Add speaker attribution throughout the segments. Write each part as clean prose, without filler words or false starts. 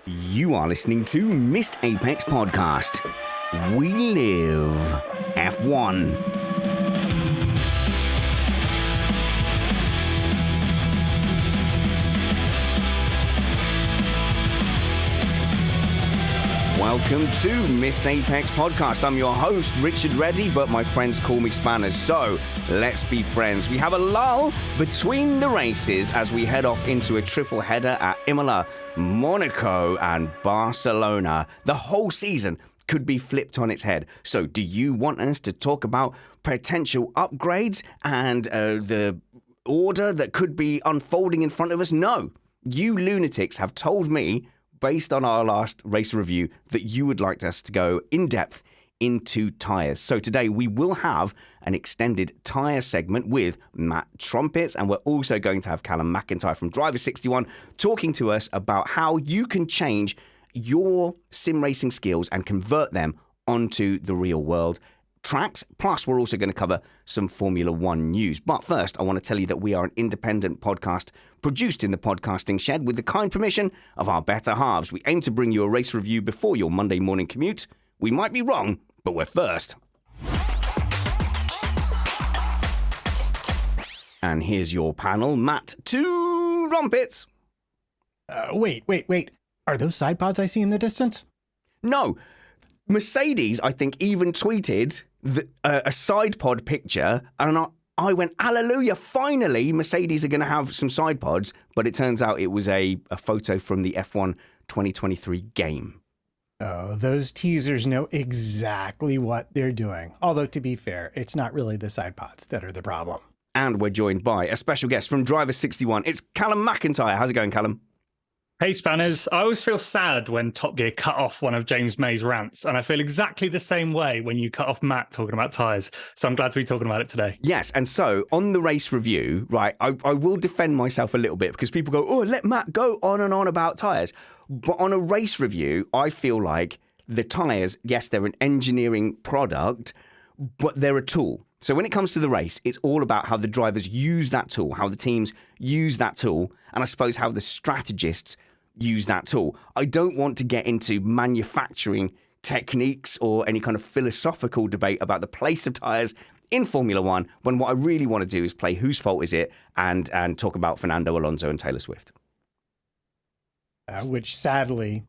Speaker 1: You are listening to Missed Apex Podcast. We live F1. Welcome to Missed Apex Podcast. I'm your host, Richard Reddy, but my friends call me Spanners, so let's be friends. We have a lull between the races as we head off into a triple header at Imola, Monaco, and Barcelona. The whole season could be flipped on its head. So do you want us to talk about potential upgrades and the order that could be unfolding in front of us? No. You lunatics have told me, based on our last race review, that you would like us to go in depth into tyres. So today we will have an extended tyre segment with Matt Trumpets, and we're also going to have Callum McIntyre from Driver 61 talking to us about how you can change your sim racing skills and convert them onto the real world tracks. Plus, we're also going to cover some Formula One news. But first, I want to tell you that we are an independent podcast produced in the podcasting shed with the kind permission of our better halves. We aim to bring you a race review before your Monday morning commute. We might be wrong, but we're first. And here's your panel, Matt Trumpets.
Speaker 2: Wait. Are those side pods I see in the distance?
Speaker 1: No. Mercedes, I think, even tweeted a side pod picture, and I went, hallelujah, finally, Mercedes are going to have some side pods, but it turns out it was a photo from the F1 2023 game.
Speaker 2: Oh, those teasers know exactly what they're doing. Although, to be fair, it's not really the side pods that are the problem.
Speaker 1: And we're joined by a special guest from Driver 61. It's Callum McIntyre. How's it going, Callum?
Speaker 3: Hey, Spanners. I always feel sad when Top Gear cut off one of James May's rants, and I feel exactly the same way when you cut off Matt talking about tyres. So I'm glad to be talking about it today.
Speaker 1: Yes, and so on the race review, right, I will defend myself a little bit because people go, oh, let Matt go on and on about tyres. But on a race review, I feel like the tyres, yes, they're an engineering product, but they're a tool. So when it comes to the race, it's all about how the drivers use that tool, how the teams use that tool, and I suppose how the strategists use that tool. I don't want to get into manufacturing techniques or any kind of philosophical debate about the place of tyres in Formula One, when what I really want to do is play Whose Fault Is It and talk about Fernando Alonso and Taylor Swift.
Speaker 2: Which, sadly,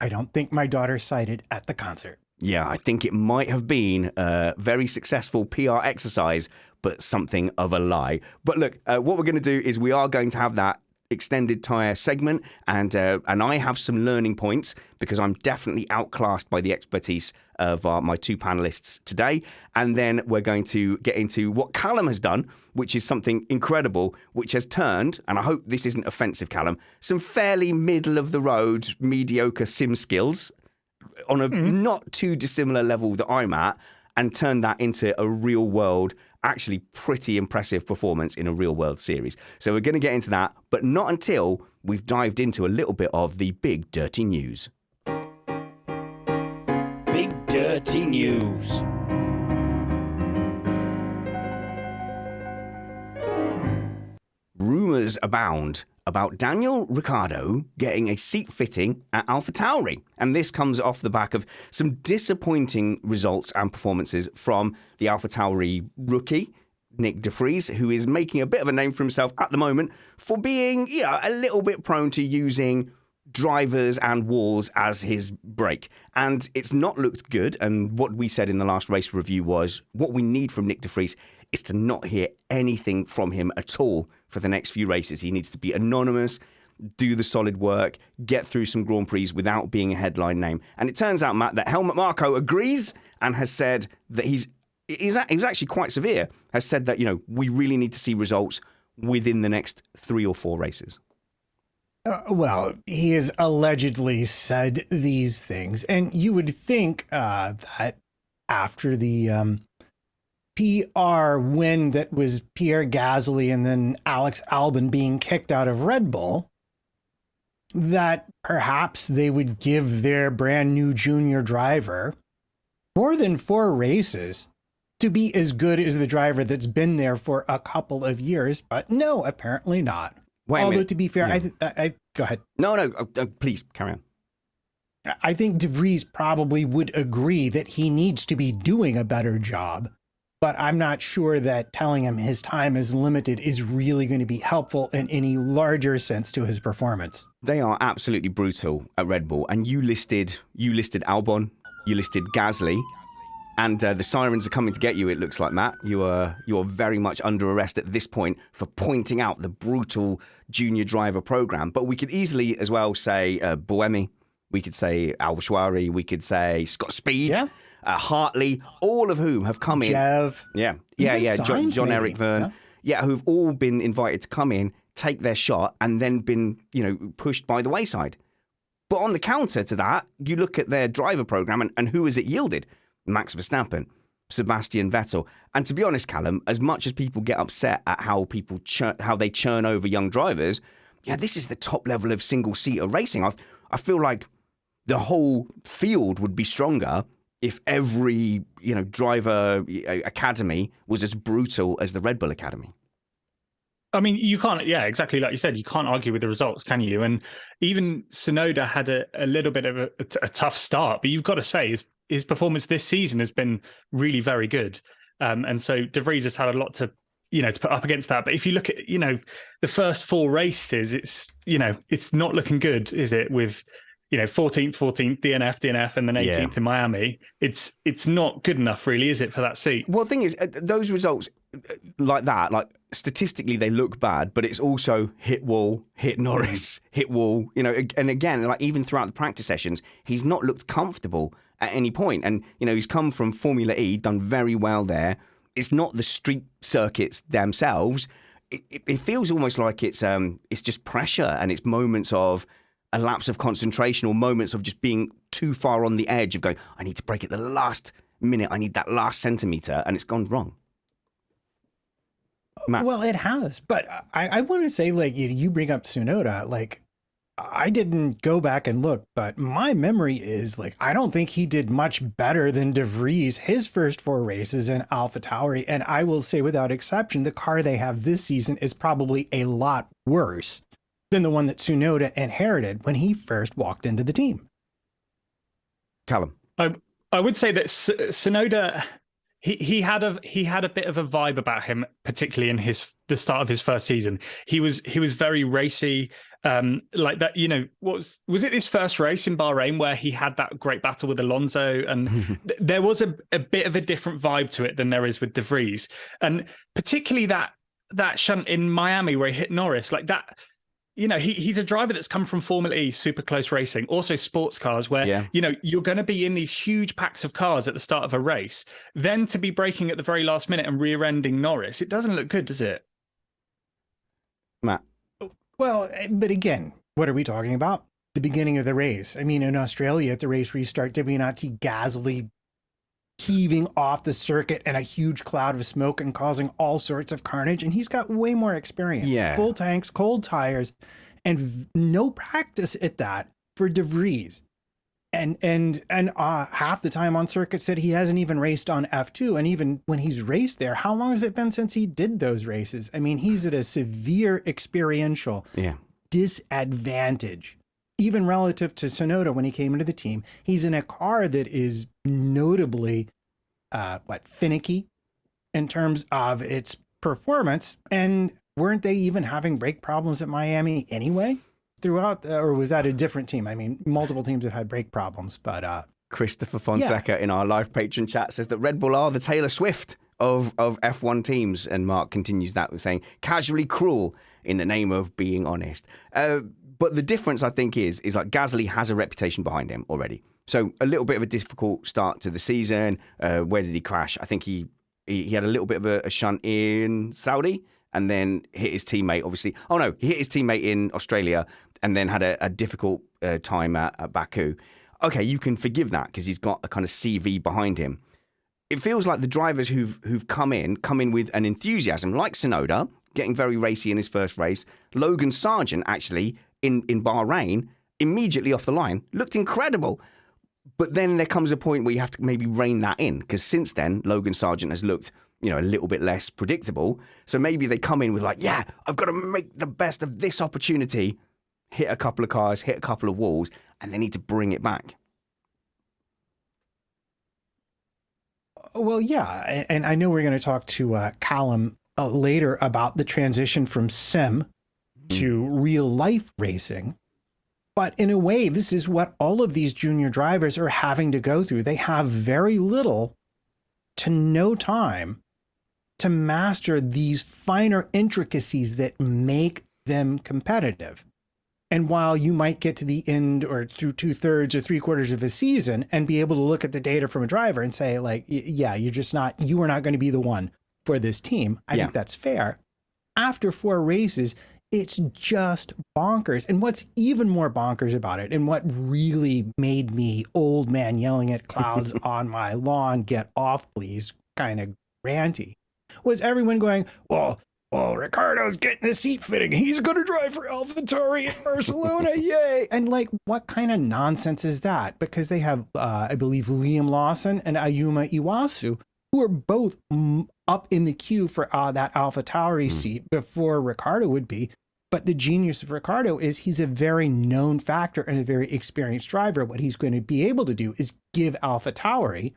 Speaker 2: I don't think my daughter cited at the concert.
Speaker 1: Yeah, I think it might have been a very successful PR exercise, but something of a lie. But look, what we're going to do is we are going to have that extended tyre segment, and I have some learning points because I'm definitely outclassed by the expertise of my two panelists today. And then we're going to get into what Callum has done, which is something incredible, which has turned, and I hope this isn't offensive, Callum, some fairly middle-of-the-road, mediocre sim skills on a not too dissimilar level that I'm at, and turned that into a real-world, actually pretty impressive performance in a real-world series. So we're going to get into that, but not until we've dived into a little bit of the big dirty news. Big dirty news. Rumours abound about Daniel Ricciardo getting a seat fitting at AlphaTauri. And this comes off the back of some disappointing results and performances from the AlphaTauri rookie, Nick de Vries, who is making a bit of a name for himself at the moment for being, a little bit prone to using drivers and walls as his brake. And it's not looked good. And what we said in the last race review was what we need from Nick de Vries is to not hear anything from him at all for the next few races. He needs to be anonymous, do the solid work, get through some Grand Prix without being a headline name. And it turns out, Matt, that Helmut Marko agrees and has said that he was actually quite severe, has said that, we really need to see results within the next 3 or 4 races.
Speaker 2: Well, he has allegedly said these things, and you would think that after the PR win that was Pierre Gasly and then Alex Albon being kicked out of Red Bull, that perhaps they would give their brand new junior driver more than 4 races to be as good as the driver that's been there for a couple of years. But no, apparently not.
Speaker 1: Wait a
Speaker 2: Although,
Speaker 1: minute.
Speaker 2: to be fair,
Speaker 1: Yeah.
Speaker 2: I go ahead.
Speaker 1: No, please carry on.
Speaker 2: I think De Vries probably would agree that he needs to be doing a better job, but I'm not sure that telling him his time is limited is really going to be helpful in any larger sense to his performance.
Speaker 1: They are absolutely brutal at Red Bull, and you listed Albon, you listed Gasly, and the sirens are coming to get you. It looks like, Matt, you are very much under arrest at this point for pointing out the brutal junior driver program. But we could easily as well say Buemi, we could say AlphaTauri, we could say Scott Speed.
Speaker 2: Yeah.
Speaker 1: Hartley, all of whom have come in.
Speaker 2: Jev.
Speaker 1: Yeah.
Speaker 2: Sainz,
Speaker 1: John
Speaker 2: maybe.
Speaker 1: Eric Verne. Yeah, who've all been invited to come in, take their shot, and then been, pushed by the wayside. But on the counter to that, you look at their driver program and who has it yielded? Max Verstappen, Sebastian Vettel. And to be honest, Callum, as much as people get upset at how they churn over young drivers, this is the top level of single-seater racing. I feel like the whole field would be stronger if every driver academy was as brutal as the Red Bull Academy.
Speaker 3: I mean, you can't, exactly like you said, you can't argue with the results, can you? And even Tsunoda had a little bit of a tough start, but you've got to say his performance this season has been really very good. And so De Vries has had a lot to put up against that. But if you look at, the first 4 races, it's not looking good, is it? With 14th, DNF, and then 18th in Miami. It's not good enough, really, is it, for that seat?
Speaker 1: Well, the thing is, those results like that, like statistically, they look bad, but it's also hit wall, hit Norris, hit wall. And again, like even throughout the practice sessions, he's not looked comfortable at any point. And he's come from Formula E, done very well there. It's not the street circuits themselves. It feels almost like it's just pressure, and it's moments of a lapse of concentration or moments of just being too far on the edge of going, I need to break at the last minute. I need that last centimetre, and it's gone wrong. Matt.
Speaker 2: Well, it has. But I want to say, like, you bring up Tsunoda, like, I didn't go back and look, but my memory is, like, I don't think he did much better than De Vries his first 4 races in AlphaTauri. And I will say without exception, the car they have this season is probably a lot worse than the one that Tsunoda inherited when he first walked into the team.
Speaker 1: Callum.
Speaker 3: I would say that Tsunoda, he had a bit of a vibe about him, particularly in the start of his first season. He was very racy, like that. Was it his first race in Bahrain where he had that great battle with Alonso, and there was a bit of a different vibe to it than there is with De Vries, and particularly that shunt in Miami where he hit Norris, like that. He's a driver that's come from Formula E, super close racing, also sports cars where, you're going to be in these huge packs of cars at the start of a race. Then to be braking at the very last minute and rear-ending Norris, it doesn't look good, does it?
Speaker 1: Matt.
Speaker 2: Well, but again, what are we talking about? The beginning of the race. I mean, in Australia, at the race restart, did we not see Gasly heaving off the circuit and a huge cloud of smoke and causing all sorts of carnage? And he's got way more experience.
Speaker 1: Yeah.
Speaker 2: Full tanks, cold tires, and no practice at that for De Vries. And half the time on circuits that he hasn't even raced on F2. And even when he's raced there, how long has it been since he did those races? I mean, he's at a severe experiential disadvantage. Even relative to Tsunoda when he came into the team, he's in a car that is notably, finicky in terms of its performance. And weren't they even having brake problems at Miami anyway throughout? Or was that a different team? I mean, multiple teams have had brake problems, but...
Speaker 1: Christopher Fonseca in our live patron chat says that Red Bull are the Taylor Swift of F1 teams. And Mark continues that with saying, casually cruel in the name of being honest. But the difference, I think, is like Gasly has a reputation behind him already. So a little bit of a difficult start to the season. Where did he crash? I think he had a little bit of a shunt in Saudi and then hit his teammate, obviously. Oh, no, he hit his teammate in Australia and then had a difficult time at Baku. Okay, you can forgive that because he's got a kind of CV behind him. It feels like the drivers who've come in with an enthusiasm, like Tsunoda, getting very racy in his first race. Logan Sargent, actually, in Bahrain, immediately off the line, looked incredible. But then there comes a point where you have to maybe rein that in, because since then, Logan Sargent has looked, a little bit less predictable. So maybe they come in with like, I've got to make the best of this opportunity hit a couple of cars, hit a couple of walls, and they need to bring it back.
Speaker 2: Well, yeah. And I know we're going to talk to Callum later about the transition from sim to real life racing. But in a way, this is what all of these junior drivers are having to go through. They have very little to no time to master these finer intricacies that make them competitive. And while you might get to the end or through 2/3 or 3/4 of a season and be able to look at the data from a driver and say, like, yeah, you are not going to be the one for this team. I think that's fair. After 4 races, it's just bonkers. And what's even more bonkers about it, and what really made me, old man yelling at clouds on my lawn, get off, please, kind of ranty, was everyone going, well, Ricardo's getting a seat fitting. He's going to drive for AlphaTauri in Barcelona. Yay. And like, what kind of nonsense is that? Because they have, I believe, Liam Lawson and Ayuma Iwasu, who are both up in the queue for that AlphaTauri seat before Ricardo would be. But the genius of Ricardo is he's a very known factor and a very experienced driver. What he's going to be able to do is give AlphaTauri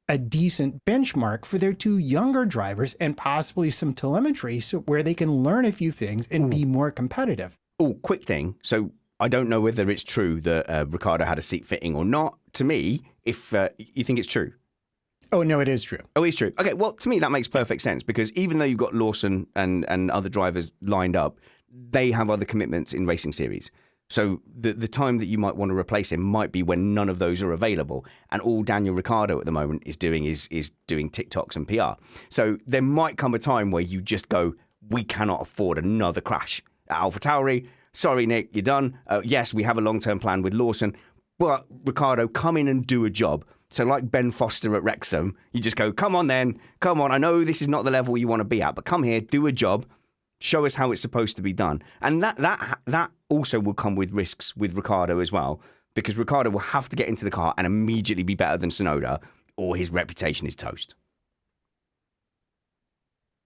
Speaker 2: a decent benchmark for their 2 younger drivers and possibly some telemetry so where they can learn a few things and be more competitive.
Speaker 1: Oh, quick thing. So I don't know whether it's true that Ricardo had a seat fitting or not. To me, if you think it's true.
Speaker 2: Oh, no, it is true.
Speaker 1: Oh, it's true. Okay, well, to me, that makes perfect sense because even though you've got Lawson and other drivers lined up, they have other commitments in racing series. So the time that you might want to replace him might be when none of those are available. And all Daniel Ricciardo at the moment is doing is doing TikToks and PR. So there might come a time where you just go, we cannot afford another crash at AlphaTauri. Sorry, Nick, you're done. Yes, we have a long-term plan with Lawson. But Ricciardo, come in and do a job. So like Ben Foster at Wrexham, you just go, come on then. Come on. I know this is not the level you want to be at, but come here, do a job. Show us how it's supposed to be done. And that also will come with risks with Ricciardo as well, because Ricciardo will have to get into the car and immediately be better than Tsunoda, or his reputation is toast.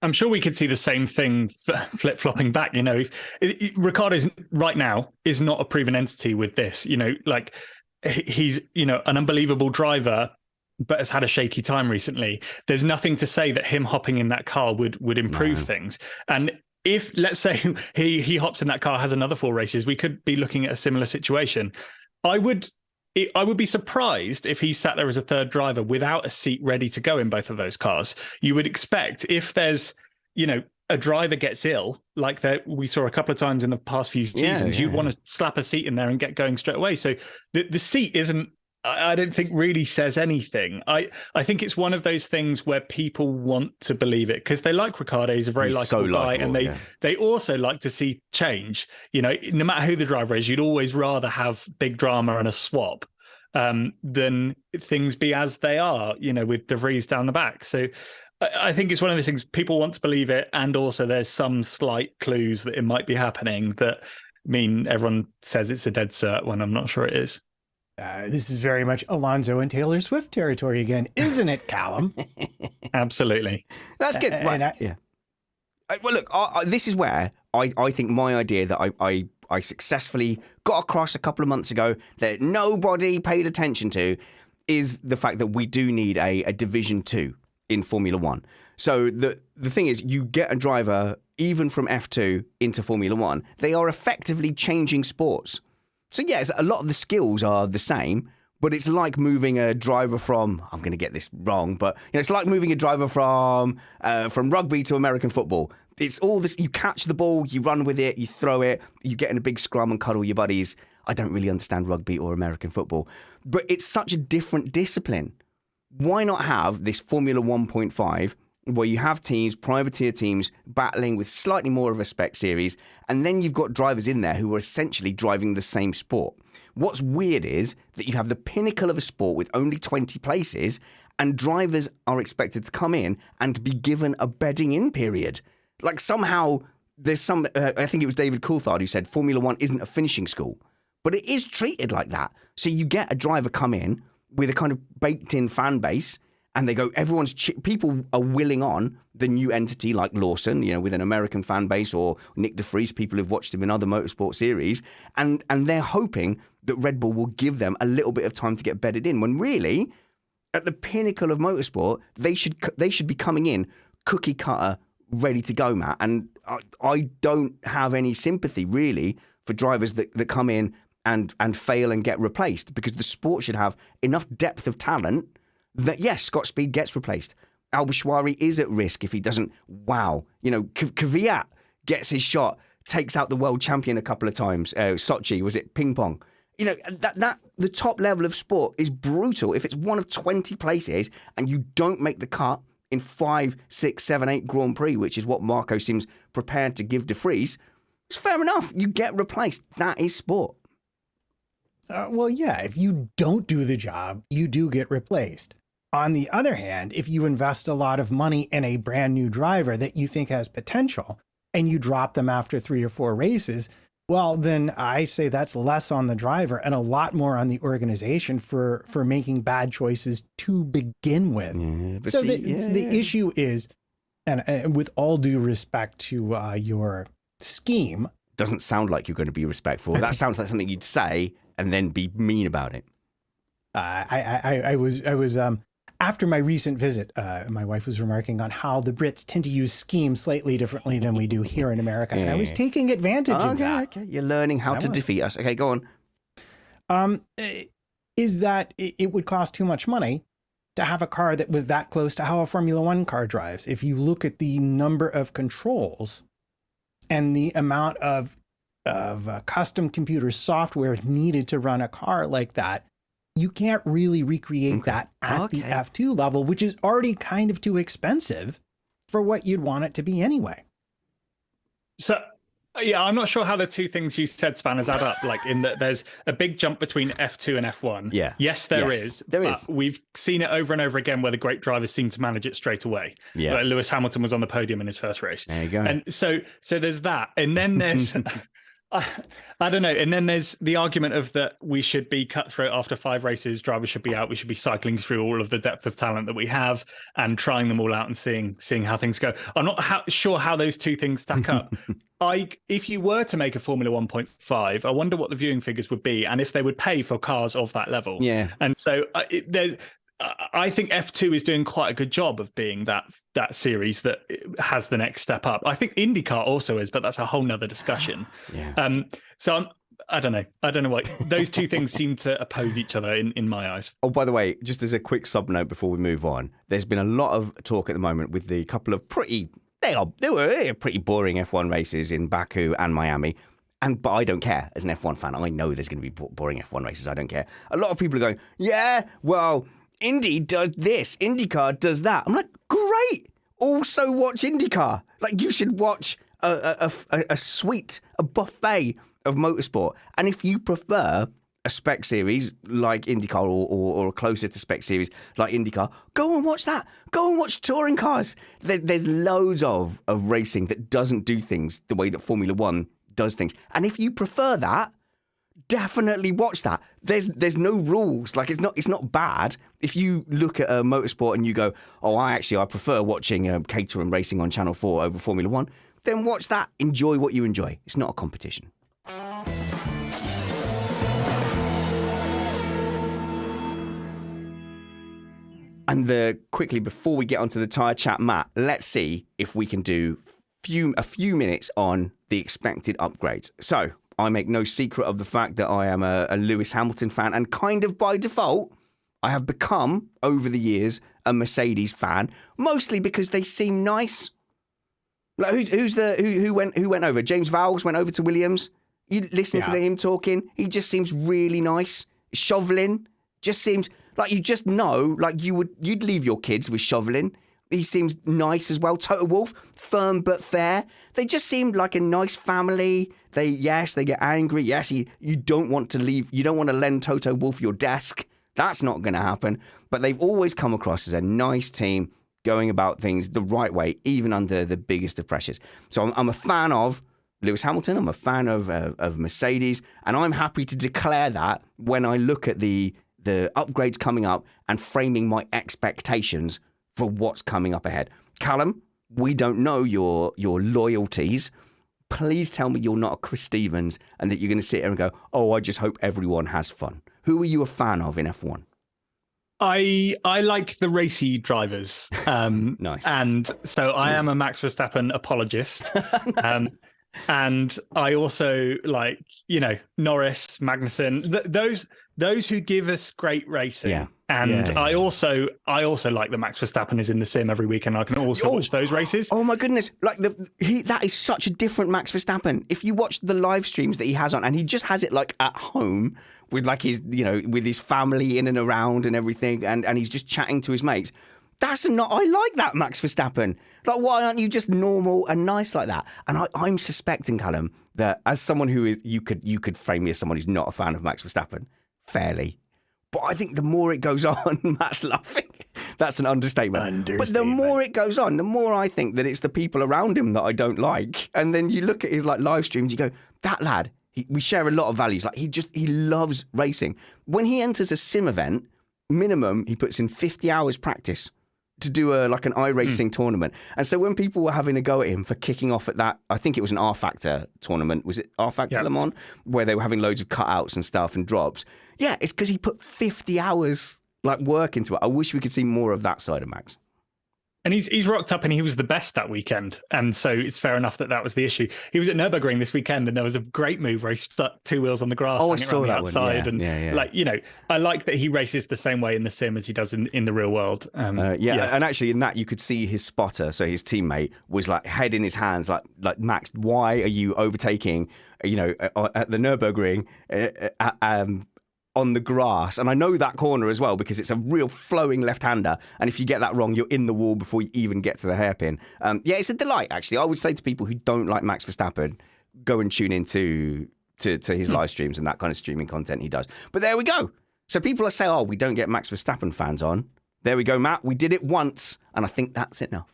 Speaker 3: I'm sure we could see the same thing flip-flopping back. You know, Ricciardo right now is not a proven entity with this. You know, like he's, you know, an unbelievable driver, but has had a shaky time recently. There's nothing to say that him hopping in that car would improve things. And if, let's say, he hops in that car, has another 4 races, we could be looking at a similar situation. I would be surprised if he sat there as a third driver without a seat ready to go in both of those cars. You would expect if there's, you know, a driver gets ill, like that we saw a couple of times in the past few seasons, you'd want to slap a seat in there and get going straight away. So the seat isn't, I don't think, really says anything. I think it's one of those things where people want to believe it because they like Ricciardo. He's a very likable guy, and they also like to see change. You know, no matter who the driver is, you'd always rather have big drama and a swap than things be as they are, you know, with De Vries down the back. So I think it's one of those things people want to believe it, and also there's some slight clues that it might be happening that mean everyone says it's a dead cert when I'm not sure it is.
Speaker 2: This is very much Alonso and Taylor Swift territory again, isn't it, Callum?
Speaker 3: Absolutely.
Speaker 1: That's good. Right. Well, look, this is where I think my idea that I successfully got across a couple of months ago that nobody paid attention to is the fact that we do need a Division 2 in Formula 1. So the thing is, you get a driver even from F2 into Formula 1, they are effectively changing sports. So yes, a lot of the skills are the same, but it's like moving a driver from, I'm going to get this wrong, but you know, it's like moving a driver from rugby to American football. It's all this, you catch the ball, you run with it, you throw it, you get in a big scrum and cuddle your buddies. I don't really understand rugby or American football, but it's such a different discipline. Why not have this Formula 1.5 where you have teams, privateer teams, battling with slightly more of a spec series, and then you've got drivers in there who are essentially driving the same sport. What's weird is that you have the pinnacle of a sport with only 20 places, and drivers are expected to come in and be given a bedding in period. Like somehow there's some, I think it was David Coulthard who said Formula 1 isn't a finishing school, but it is treated like that. So you get a driver come in with a kind of baked in fan base, and they go, people are willing on the new entity like Lawson, with an American fan base, or Nick de Vries, people who've watched him in other motorsport series, and they're hoping that Red Bull will give them a little bit of time to get bedded in, when really, at the pinnacle of motorsport, they should be coming in cookie cutter, ready to go, Matt. And I don't have any sympathy really for drivers that come in and fail and get replaced, because the sport should have enough depth of talent that, yes, Scott Speed gets replaced. Al-Bashwari is at risk if he doesn't, Kvyat gets his shot, takes out the world champion a couple of times. Sochi, was it ping pong? That the top level of sport is brutal. If it's one of 20 places and you don't make the cut in 5, 6, 7, 8 Grand Prix, which is what Marco seems prepared to give de Vries, it's fair enough. You get replaced. That is sport.
Speaker 2: Well, yeah, if you don't do the job, you do get replaced. On the other hand, if you invest a lot of money in a brand new driver that you think has potential and you drop them after 3 or 4 races, well, then I say that's less on the driver and a lot more on the organization for making bad choices to begin with. The issue is, and with all due respect to your scheme,
Speaker 1: doesn't sound like you're going to be respectful. That sounds like something you'd say and then be mean about it.
Speaker 2: I was after my recent visit, my wife was remarking on how the Brits tend to use schemes slightly differently than we do here in America. And I was taking advantage of that.
Speaker 1: Okay. You're learning how to defeat us. Okay, go on.
Speaker 2: Is that it would cost too much money to have a car that was that close to how a Formula One car drives. If you look at the number of controls and the amount of custom computer software needed to run a car like that, you can't really recreate that at the F2 level, which is already kind of too expensive for what you'd want it to be anyway.
Speaker 3: So, yeah, I'm not sure how the two things you said, Spanners, add up. Like, in that there's a big jump between F2 and F1.
Speaker 1: Yeah.
Speaker 3: Yes, there is. We've seen it over and over again where the great drivers seem to manage it straight away.
Speaker 1: Yeah.
Speaker 3: Like Lewis Hamilton was on the podium in his first race.
Speaker 1: There you go.
Speaker 3: And so there's that. And then there's... I don't know. And then there's the argument of that we should be cutthroat after 5 races. Drivers should be out. We should be cycling through all of the depth of talent that we have and trying them all out and seeing how things go. I'm not sure how those two things stack up. If you were to make a Formula 1.5, I wonder what the viewing figures would be and if they would pay for cars of that level.
Speaker 1: Yeah.
Speaker 3: And so I think F2 is doing quite a good job of being that series that has the next step up. I think IndyCar also is, but that's a whole nother discussion.
Speaker 1: Yeah.
Speaker 3: So I don't know. I don't know why those two things seem to oppose each other in my eyes.
Speaker 1: Oh, by the way, just as a quick sub note before we move on, there's been a lot of talk at the moment with the couple of they were pretty boring F1 races in Baku and Miami. But I don't care as an F1 fan. I know there's going to be boring F1 races. I don't care. A lot of people are going, yeah, well, Indy does this, IndyCar does that. I'm like, great. Also watch IndyCar. Like, you should watch a buffet of motorsport. And if you prefer a spec series like IndyCar or closer to spec series like IndyCar, go and watch that. Go and watch touring cars. There's loads of racing that doesn't do things the way that Formula One does things. And if you prefer that, definitely watch that. There's no rules. Like, it's not bad. If you look at a motorsport and you go, oh, I prefer watching Caterham racing on Channel 4 over Formula 1, then watch that. Enjoy what you enjoy. It's not a competition. And quickly, before we get onto the tyre chat, Matt, let's see if we can do a few minutes on the expected upgrades. So, I make no secret of the fact that I am a Lewis Hamilton fan, and kind of by default, I have become, over the years, a Mercedes fan, mostly because they seem nice. Like, who went over? James Vowles went over to Williams. You listen to him talking, he just seems really nice. Chauvelin just seems like, you just know, like you'd leave your kids with Chauvelin. He seems nice as well. Toto Wolff, firm but fair. They just seem like a nice family. They get angry. Yes, you don't want to leave. You don't want to lend Toto Wolff your desk. That's not going to happen. But they've always come across as a nice team, going about things the right way, even under the biggest of pressures. So I'm a fan of Lewis Hamilton. I'm a fan of Mercedes, and I'm happy to declare that when I look at the the upgrades coming up and framing my expectations for what's coming up ahead. Callum, we don't know your loyalties. Please tell me you're not a Chris Stevens and that you're going to sit here and go, oh, I just hope everyone has fun. Who are you a fan of in F1?
Speaker 3: I like the racy drivers.
Speaker 1: Nice.
Speaker 3: And so I am a Max Verstappen apologist. And I also like, Norris, Magnussen, those who give us great racing.
Speaker 1: Yeah.
Speaker 3: And I also like that Max Verstappen is in the sim every week, and I can also watch those races.
Speaker 1: Oh my goodness! Like that is such a different Max Verstappen. If you watch the live streams that he has on, and he just has it like at home with like his, with his family in and around and everything, and he's just chatting to his mates. I like that Max Verstappen. Like, why aren't you just normal and nice like that? And I'm suspecting, Callum, that as someone who is, you could frame me as someone who's not a fan of Max Verstappen, fairly. But I think the more it goes on, Matt's laughing. That's an understatement. But the more it goes on, the more I think that it's the people around him that I don't like. And then you look at his like live streams, you go, that lad, we share a lot of values. Like he loves racing. When he enters a sim event, minimum he puts in 50 hours practice to do an iRacing tournament. And so when people were having a go at him for kicking off at that, I think it was an R Factor tournament. Was it R Factor Le Mans? Where they were having loads of cutouts and stuff and drops. Yeah, it's because he put 50 hours work into it. I wish we could see more of that side of Max.
Speaker 3: And he's rocked up and he was the best that weekend. And so it's fair enough that was the issue. He was at Nürburgring this weekend and there was a great move where he stuck two wheels on the grass.
Speaker 1: Oh, I saw that
Speaker 3: outside.
Speaker 1: One. Yeah.
Speaker 3: And I like that he races the same way in the sim as he does in the real world.
Speaker 1: And actually in that you could see his spotter, so his teammate, was like head in his hands, like Max, why are you overtaking, at the Nürburgring, on the grass? And I know that corner as well because it's a real flowing left-hander, and if you get that wrong, you're in the wall before you even get to the hairpin. It's a delight, actually. I would say to people who don't like Max Verstappen, go and tune into to his live streams and that kind of streaming content he does. But there we go. So people are saying, we don't get Max Verstappen fans on. There we go, Matt. We did it once, and I think that's enough.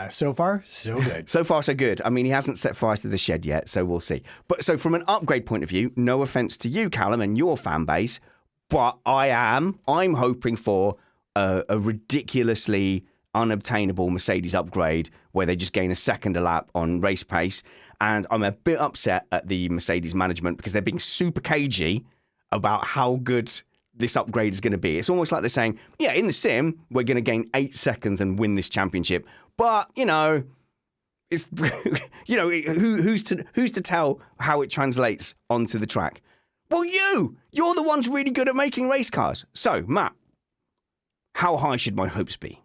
Speaker 2: So far, so good.
Speaker 1: So far, so good. I mean, he hasn't set fire to the shed yet, so we'll see. But so from an upgrade point of view, no offense to you, Callum, and your fan base, but I'm hoping for a ridiculously unobtainable Mercedes upgrade where they just gain a second a lap on race pace. And I'm a bit upset at the Mercedes management because they're being super cagey about how good this upgrade is going to be. It's almost like they're saying, yeah, in the sim, we're going to gain 8 seconds and win this championship. But, it's, who's to tell how it translates onto the track? Well, you're the ones really good at making race cars. So, Matt, how high should my hopes be?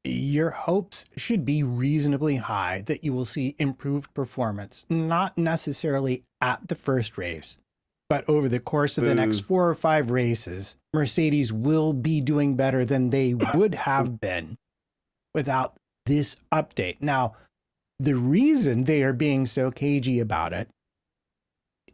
Speaker 2: Your hopes should be reasonably high that you will see improved performance, not necessarily at the first race, but over the course of the next 4 or 5 races, Mercedes will be doing better than they would have been without this update. Now, the reason they are being so cagey about it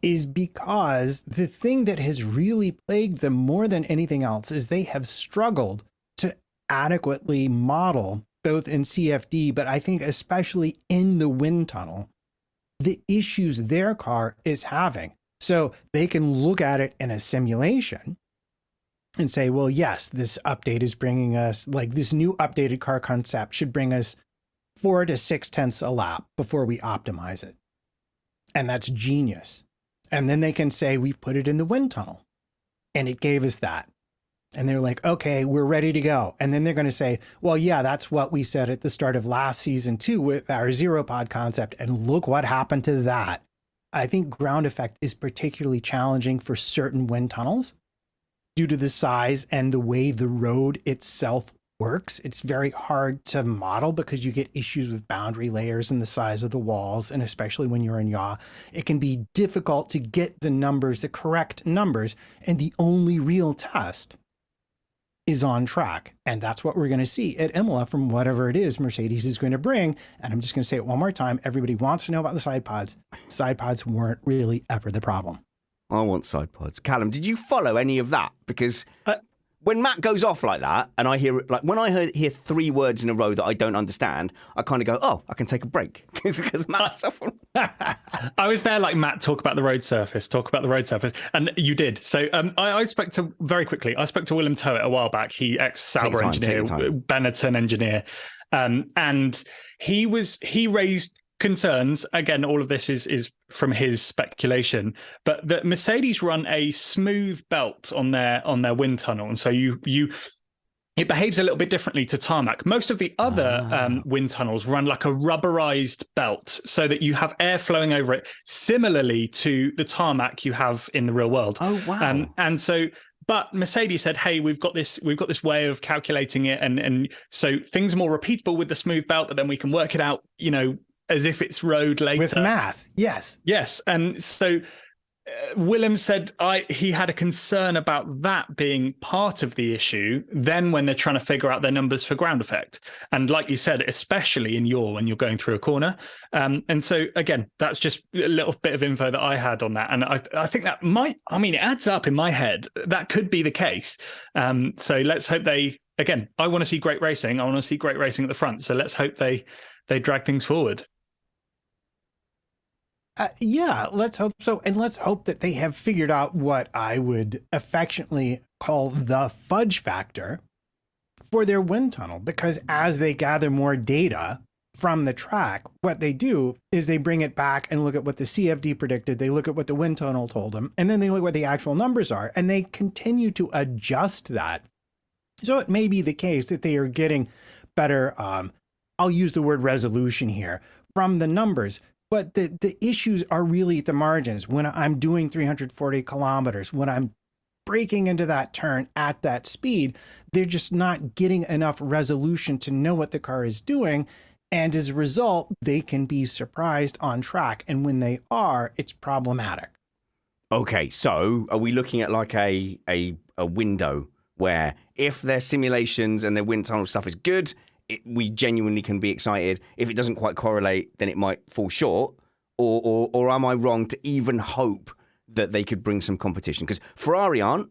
Speaker 2: is because the thing that has really plagued them more than anything else is they have struggled to adequately model, both in CFD, but I think especially in the wind tunnel, the issues their car is having. So they can look at it in a simulation and say, well, yes, this update is bringing us, this new updated car concept should bring us 4 to 6 tenths a lap before we optimize it. And that's genius. And then they can say, we put it in the wind tunnel and it gave us that. And they're like, okay, we're ready to go. And then they're going to say, well, yeah, that's what we said at the start of last season too with our zero pod concept. And look what happened to that. I think ground effect is particularly challenging for certain wind tunnels due to the size and the way the road itself works. It's very hard to model because you get issues with boundary layers and the size of the walls. And especially when you're in yaw, it can be difficult to get the numbers, the correct numbers. And the only real test is on track. And that's what we're going to see at Imola from whatever it is Mercedes is going to bring. And I'm just going to say it one more time. Everybody wants to know about the side pods. Side pods weren't really ever the problem.
Speaker 1: I want side pods. Callum, did you follow any of that? Because when Matt goes off like that, and I hear like when I hear 3 words in a row that I don't understand, I kind of go, "Oh, I can take a break," because Matt's off.
Speaker 3: I was there like, Matt, talk about the road surface, and you did. So I spoke to I spoke to Willem Toet a while back. He ex-Sauber engineer, Benetton engineer, and he raised concerns. Again, all of this is from his speculation, but that Mercedes run a smooth belt on their wind tunnel, and so it behaves a little bit differently to tarmac. Most of the other wind tunnels run like a rubberized belt so that you have air flowing over it, similarly to the tarmac you have in the real world.
Speaker 1: Oh, wow.
Speaker 3: But Mercedes said, hey, we've got this way of calculating it. And so things are more repeatable with the smooth belt, but then we can work it out, as if it's road later.
Speaker 2: With math, yes.
Speaker 3: Yes. And so Willem said he had a concern about that being part of the issue then when they're trying to figure out their numbers for ground effect. And like you said, especially when you're going through a corner. And so, again, that's just a little bit of info that I had on that. And I think that it adds up in my head. That could be the case. So let's hope I want to see great racing. I want to see great racing at the front. So let's hope they drag things forward.
Speaker 2: Let's hope so. And let's hope that they have figured out what I would affectionately call the fudge factor for their wind tunnel, because as they gather more data from the track, what they do is they bring it back and look at what the CFD predicted. They look at what the wind tunnel told them, and then they look at what the actual numbers are, and they continue to adjust that. So it may be the case that they are getting better, I'll use the word resolution here, from the numbers. But the issues are really at the margins. When I'm doing 340 kilometers, when I'm breaking into that turn at that speed, they're just not getting enough resolution to know what the car is doing. And as a result, they can be surprised on track. And when they are, it's problematic.
Speaker 1: Okay, so are we looking at like a window where if their simulations and their wind tunnel stuff is good, we genuinely can be excited. If it doesn't quite correlate, then it might fall short. Or am I wrong to even hope that they could bring some competition? Because Ferrari aren't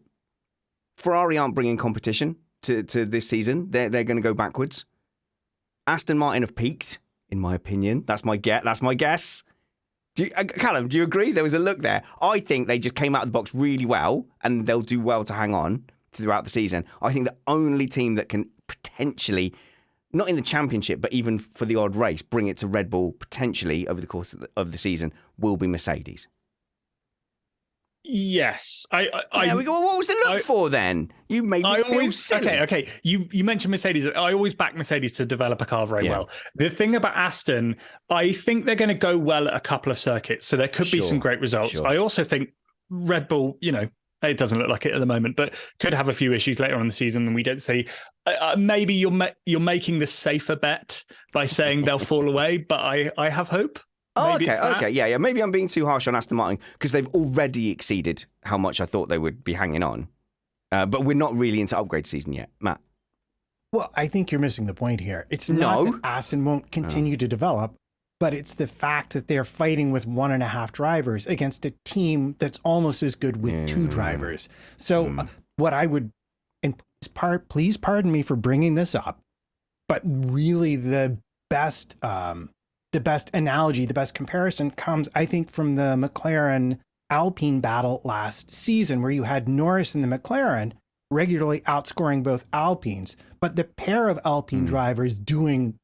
Speaker 1: bringing competition to this season. They're going to go backwards. Aston Martin have peaked, in my opinion. That's my guess. Callum, do you agree? There was a look there. I think they just came out of the box really well, and they'll do well to hang on throughout the season. I think the only team that can potentially, not in the championship, but even for the odd race, bring it to Red Bull potentially over the course of the season will be Mercedes.
Speaker 3: Yes.
Speaker 1: What was the look for then? You made me feel silly.
Speaker 3: Okay. You mentioned Mercedes. I always back Mercedes to develop a car very well. The thing about Aston, I think they're going to go well at a couple of circuits, so there could be some great results. Sure. I also think Red Bull, it doesn't look like it at the moment, but could have a few issues later on in the season, and we don't see. Maybe you're making the safer bet by saying they'll fall away, but I have hope.
Speaker 1: Okay. Yeah. Maybe I'm being too harsh on Aston Martin because they've already exceeded how much I thought they would be hanging on. But we're not really into upgrade season yet, Matt.
Speaker 2: Well, I think you're missing the point here. It's not that Aston won't continue to develop, but it's the fact that they're fighting with 1.5 drivers against a team that's almost as good with 2 drivers. So what I would, and please pardon me for bringing this up, but really the best analogy, the best comparison comes, I think, from the McLaren Alpine battle last season, where you had Norris and the McLaren regularly outscoring both Alpines, but the pair of Alpine drivers being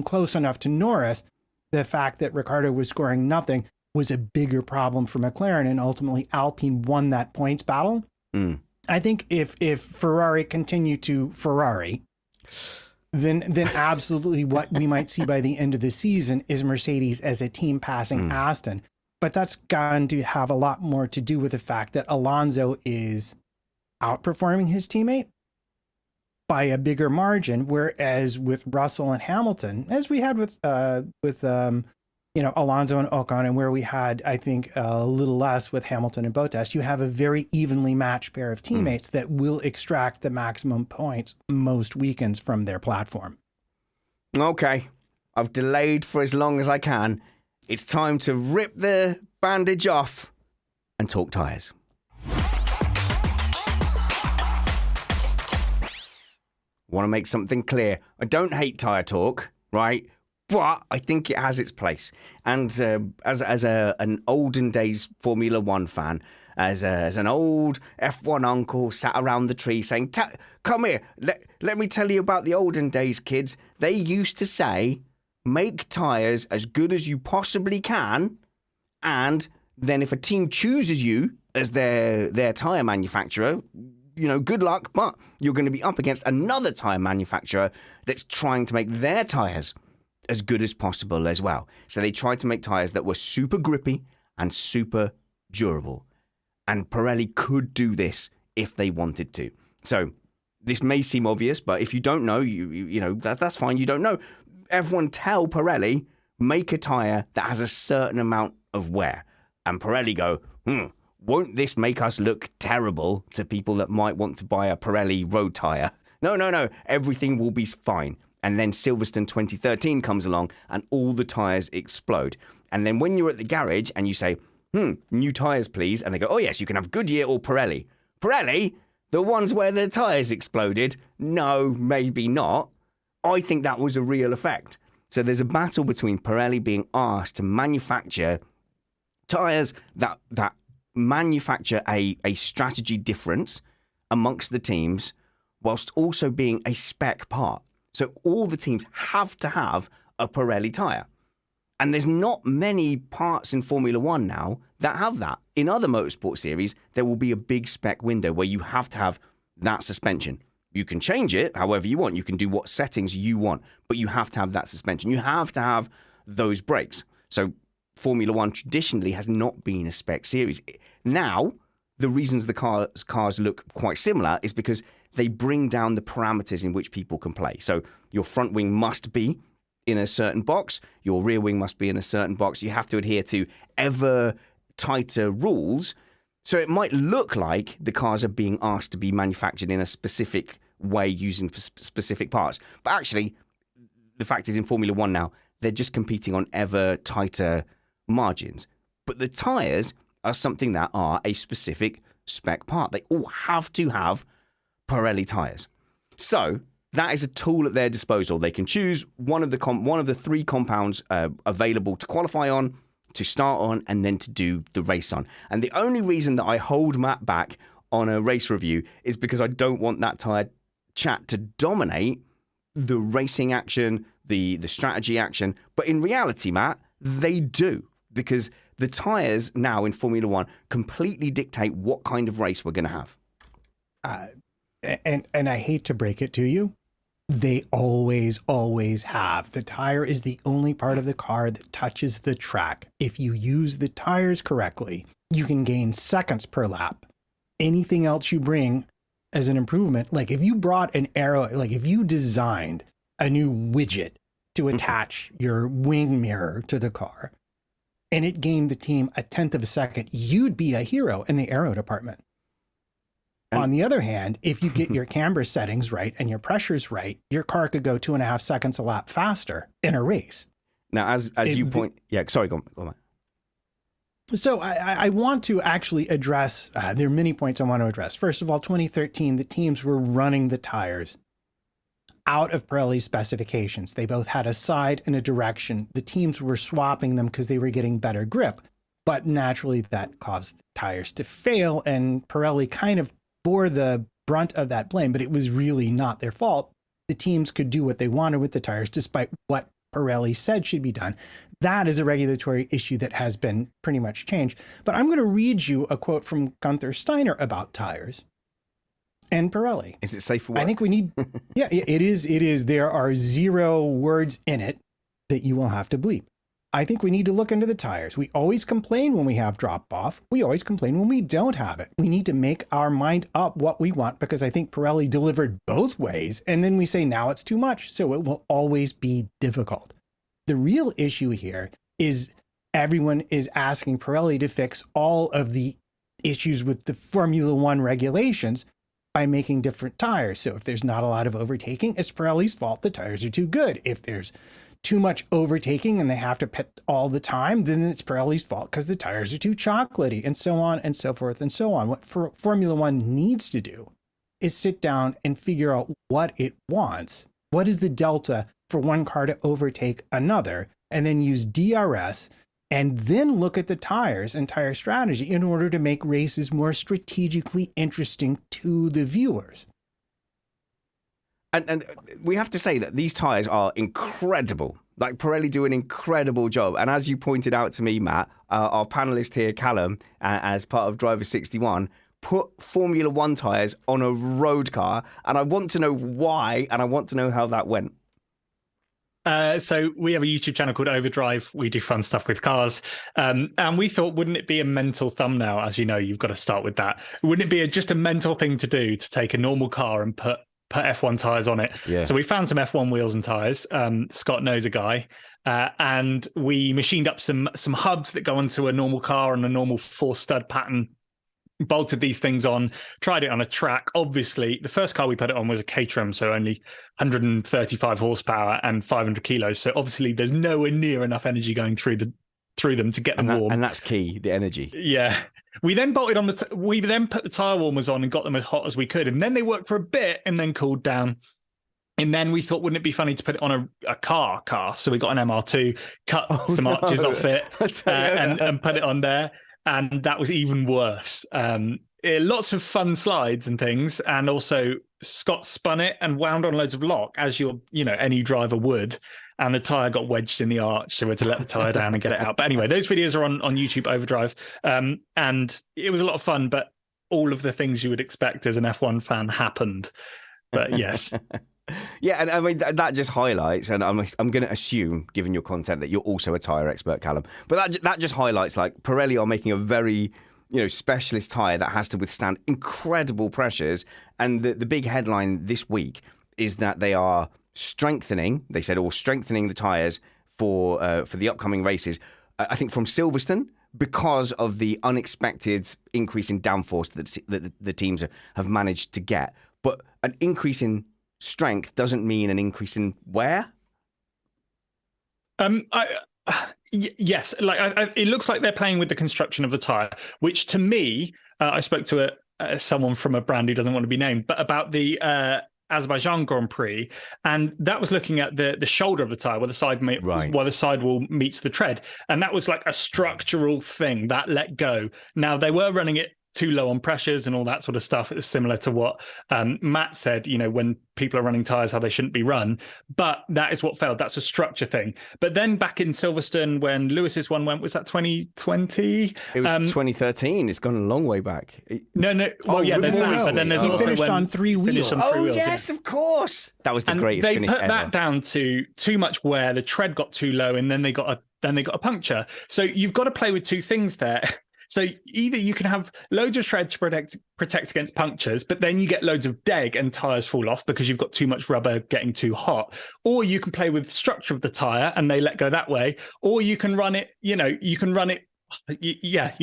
Speaker 2: close enough to Norris, the fact that Ricciardo was scoring nothing was a bigger problem for McLaren, and ultimately Alpine won that points battle. I think if Ferrari continue to Ferrari, then absolutely what we might see by the end of the season is Mercedes as a team passing Aston. But that's going to have a lot more to do with the fact that Alonso is outperforming his teammate by a bigger margin, whereas with Russell and Hamilton, as we had with Alonso and Ocon, and where we had, I think, a little less with Hamilton and Bottas, you have a very evenly matched pair of teammates that will extract the maximum points most weekends from their platform.
Speaker 1: Okay, I've delayed for as long as I can. It's time to rip the bandage off and talk tyres. want to make something clear. I don't hate tyre talk, right? But I think it has its place. And as an olden days Formula One fan, as an old F1 uncle sat around the tree saying, come here, let me tell you about the olden days, kids. They used to say, make tyres as good as you possibly can, and then if a team chooses you as their tyre manufacturer, good luck, but you're going to be up against another tyre manufacturer that's trying to make their tyres as good as possible as well. So they tried to make tyres that were super grippy and super durable. And Pirelli could do this if they wanted to. So this may seem obvious, but if you don't know, that's fine. You don't know. Everyone tell Pirelli, make a tyre that has a certain amount of wear. And Pirelli go, won't this make us look terrible to people that might want to buy a Pirelli road tyre? No. Everything will be fine. And then Silverstone 2013 comes along and all the tyres explode. And then when you're at the garage and you say, new tyres, please. And they go, oh, yes, you can have Goodyear or Pirelli. Pirelli? The ones where the tyres exploded? No, maybe not. I think that was a real effect. So there's a battle between Pirelli being asked to manufacture tyres that manufacture a strategy difference amongst the teams whilst also being a spec part. So all the teams have to have a Pirelli tyre. And there's not many parts in Formula One now that have that. In other motorsport series, there will be a big spec window where you have to have that suspension. You can change it however you want. You can do what settings you want, but you have to have that suspension. You have to have those brakes. So Formula One traditionally has not been a spec series. Now, the reasons the cars look quite similar is because they bring down the parameters in which people can play. So your front wing must be in a certain box. Your rear wing must be in a certain box. You have to adhere to ever tighter rules. So it might look like the cars are being asked to be manufactured in a specific way using specific parts. But actually, the fact is in Formula One now, they're just competing on ever tighter margins. But the tyres are something that are a specific spec part. They all have to have Pirelli tyres. So that is a tool at their disposal. They can choose one of the three compounds available to qualify on, to start on, and then to do the race on. And the only reason that I hold Matt back on a race review is because I don't want that tyre chat to dominate the racing action, the strategy action. But in reality, Matt, they do, because the tyres now in Formula One completely dictate what kind of race we're going to have.
Speaker 2: And I hate to break it to you, they always have. The tire is the only part of the car that touches the track. If you use the tires correctly, you can gain seconds per lap. Anything else you bring as an improvement, like if you brought an aero, like if you designed a new widget to attach your wing mirror to the car and it gained the team a tenth of a second, you'd be a hero in the aero department. On the other hand, if you get your camber settings right and your pressures right, your car could go 2.5 seconds a lap faster in a race.
Speaker 1: Now, as you point, sorry, go on.
Speaker 2: So I want to actually address, there are many points I want to address. First of all, 2013, the teams were running the tires out of Pirelli's specifications. They both had a side and a direction. The teams were swapping them because they were getting better grip. But naturally, that caused the tires to fail, and Pirelli kind of bore the brunt of that blame, but it was really not their fault. The teams could do what they wanted with the tires despite what Pirelli said should be done. That is a regulatory issue that has been pretty much changed. But I'm going to read you a quote from Gunther Steiner about tires and Pirelli.
Speaker 1: Is it safe for work?
Speaker 2: I think we need, yeah, it is. There are 0 words in it that you will have to bleep. I think we need to look into the tires. We always complain when we have drop off. We always complain when we don't have it. We need to make our mind up what we want, because I think Pirelli delivered both ways. And then we say, now it's too much. So it will always be difficult. The real issue here is everyone is asking Pirelli to fix all of the issues with the Formula One regulations by making different tires. So if there's not a lot of overtaking, it's Pirelli's fault. The tires are too good. If there's too much overtaking and they have to pit all the time, then it's Pirelli's fault because the tires are too chocolatey, and so on and so forth and so on. What Formula One needs to do is sit down and figure out what it wants. What is the delta for one car to overtake another? And then use DRS and then look at the tires and tire strategy in order to make races more strategically interesting to the viewers.
Speaker 1: And we have to say that these tyres are incredible. Like, Pirelli do an incredible job. And as you pointed out to me, Matt, our panelist here, Callum, as part of Driver 61, put Formula One tyres on a road car. And I want to know why, and I want to know how that went.
Speaker 3: So we have a YouTube channel called Overdrive. We do fun stuff with cars. And we thought, wouldn't it be a mental thumbnail? As you know, you've got to start with that. Wouldn't it be just a mental thing to do to take a normal car and put F1 tires on it?
Speaker 1: Yeah.
Speaker 3: So we found some F1 wheels and tires. Scott knows a guy. And we machined up some hubs that go onto a normal car on a normal 4-stud pattern, bolted these things on, tried it on a track. Obviously, the first car we put it on was a Caterham, so only 135 horsepower and 500 kilos. So obviously there's nowhere near enough energy going through them to get them warm.
Speaker 1: And that's key, the energy.
Speaker 3: Yeah. We then bolted on we then put the tire warmers on and got them as hot as we could. And then they worked for a bit and then cooled down. And then we thought, wouldn't it be funny to put it on a car? So we got an MR2, cut some arches off it and put it on there. And that was even worse. Lots of fun slides and things. And also Scott spun it and wound on loads of lock, as any driver would. And the tire got wedged in the arch. So we had to let the tire down and get it out. But anyway, those videos are on YouTube Overdrive. And it was a lot of fun, but all of the things you would expect as an F1 fan happened. But yes.
Speaker 1: Yeah, and I mean that just highlights, and I'm going to assume, given your content, that you're also a tyre expert, Callum. But that just highlights, like, Pirelli are making a very specialist tyre that has to withstand incredible pressures. And the big headline this week is that they are strengthening. They said, strengthening the tyres for the upcoming races. I think from Silverstone, because of the unexpected increase in downforce that the teams have managed to get. But an increase in strength doesn't mean an increase in wear.
Speaker 3: Yes, it looks like they're playing with the construction of the tire, which to me, I spoke to someone from a brand who doesn't want to be named, but about the Azerbaijan Grand Prix, and that was looking at the shoulder of the tire, where the sidewall meets the tread, and that was like a structural thing that let go. Now they were running it too low on pressures and all that sort of stuff. It's similar to what Matt said, when people are running tires, how they shouldn't be run. But that is what failed. That's a structure thing. But then back in Silverstone, when Lewis's one went, was that 2020?
Speaker 1: It was 2013. It's gone a long way back.
Speaker 3: No. Well, yeah, there's that. But then there's also
Speaker 2: finished on three wheels.
Speaker 1: Yes, of course. That was the greatest finish ever.
Speaker 3: They put that down to too much wear. The tread got too low, and then they got a puncture. So you've got to play with two things there. So either you can have loads of tread to protect against punctures, but then you get loads of deg and tires fall off because you've got too much rubber getting too hot. Or you can play with the structure of the tire and they let go that way. Or you can run it, you can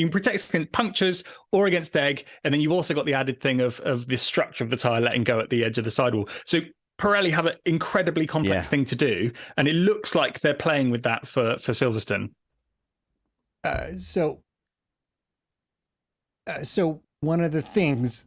Speaker 3: protect against punctures or against deg. And then you've also got the added thing of the structure of the tire letting go at the edge of the sidewall. So Pirelli have an incredibly complex thing to do. And it looks like they're playing with that for Silverstone.
Speaker 2: So one of the things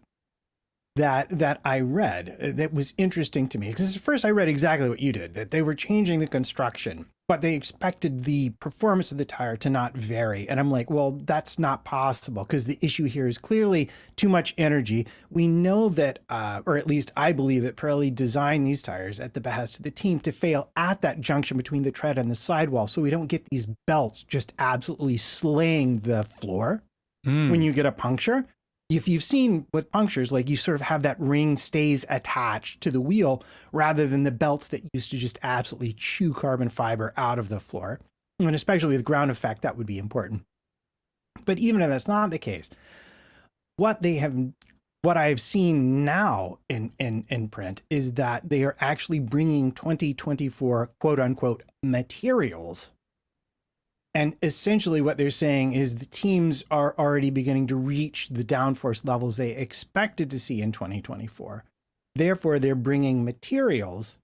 Speaker 2: that I read that was interesting to me, because at first I read exactly what you did, that they were changing the construction, but they expected the performance of the tire to not vary. And I'm like, well, that's not possible, because the issue here is clearly too much energy. We know that, or at least I believe that Pirelli designed these tires at the behest of the team to fail at that junction between the tread and the sidewall, so we don't get these belts just absolutely slaying the floor. When you get a puncture. If you've seen with punctures, like, you sort of have that ring stays attached to the wheel rather than the belts that used to just absolutely chew carbon fiber out of the floor. And especially with ground effect, that would be important. But even if that's not the case, what I have seen now in print is that they are actually bringing 2024 quote unquote materials. And essentially what they're saying is the teams are already beginning to reach the downforce levels they expected to see in 2024. Therefore, they're bringing materials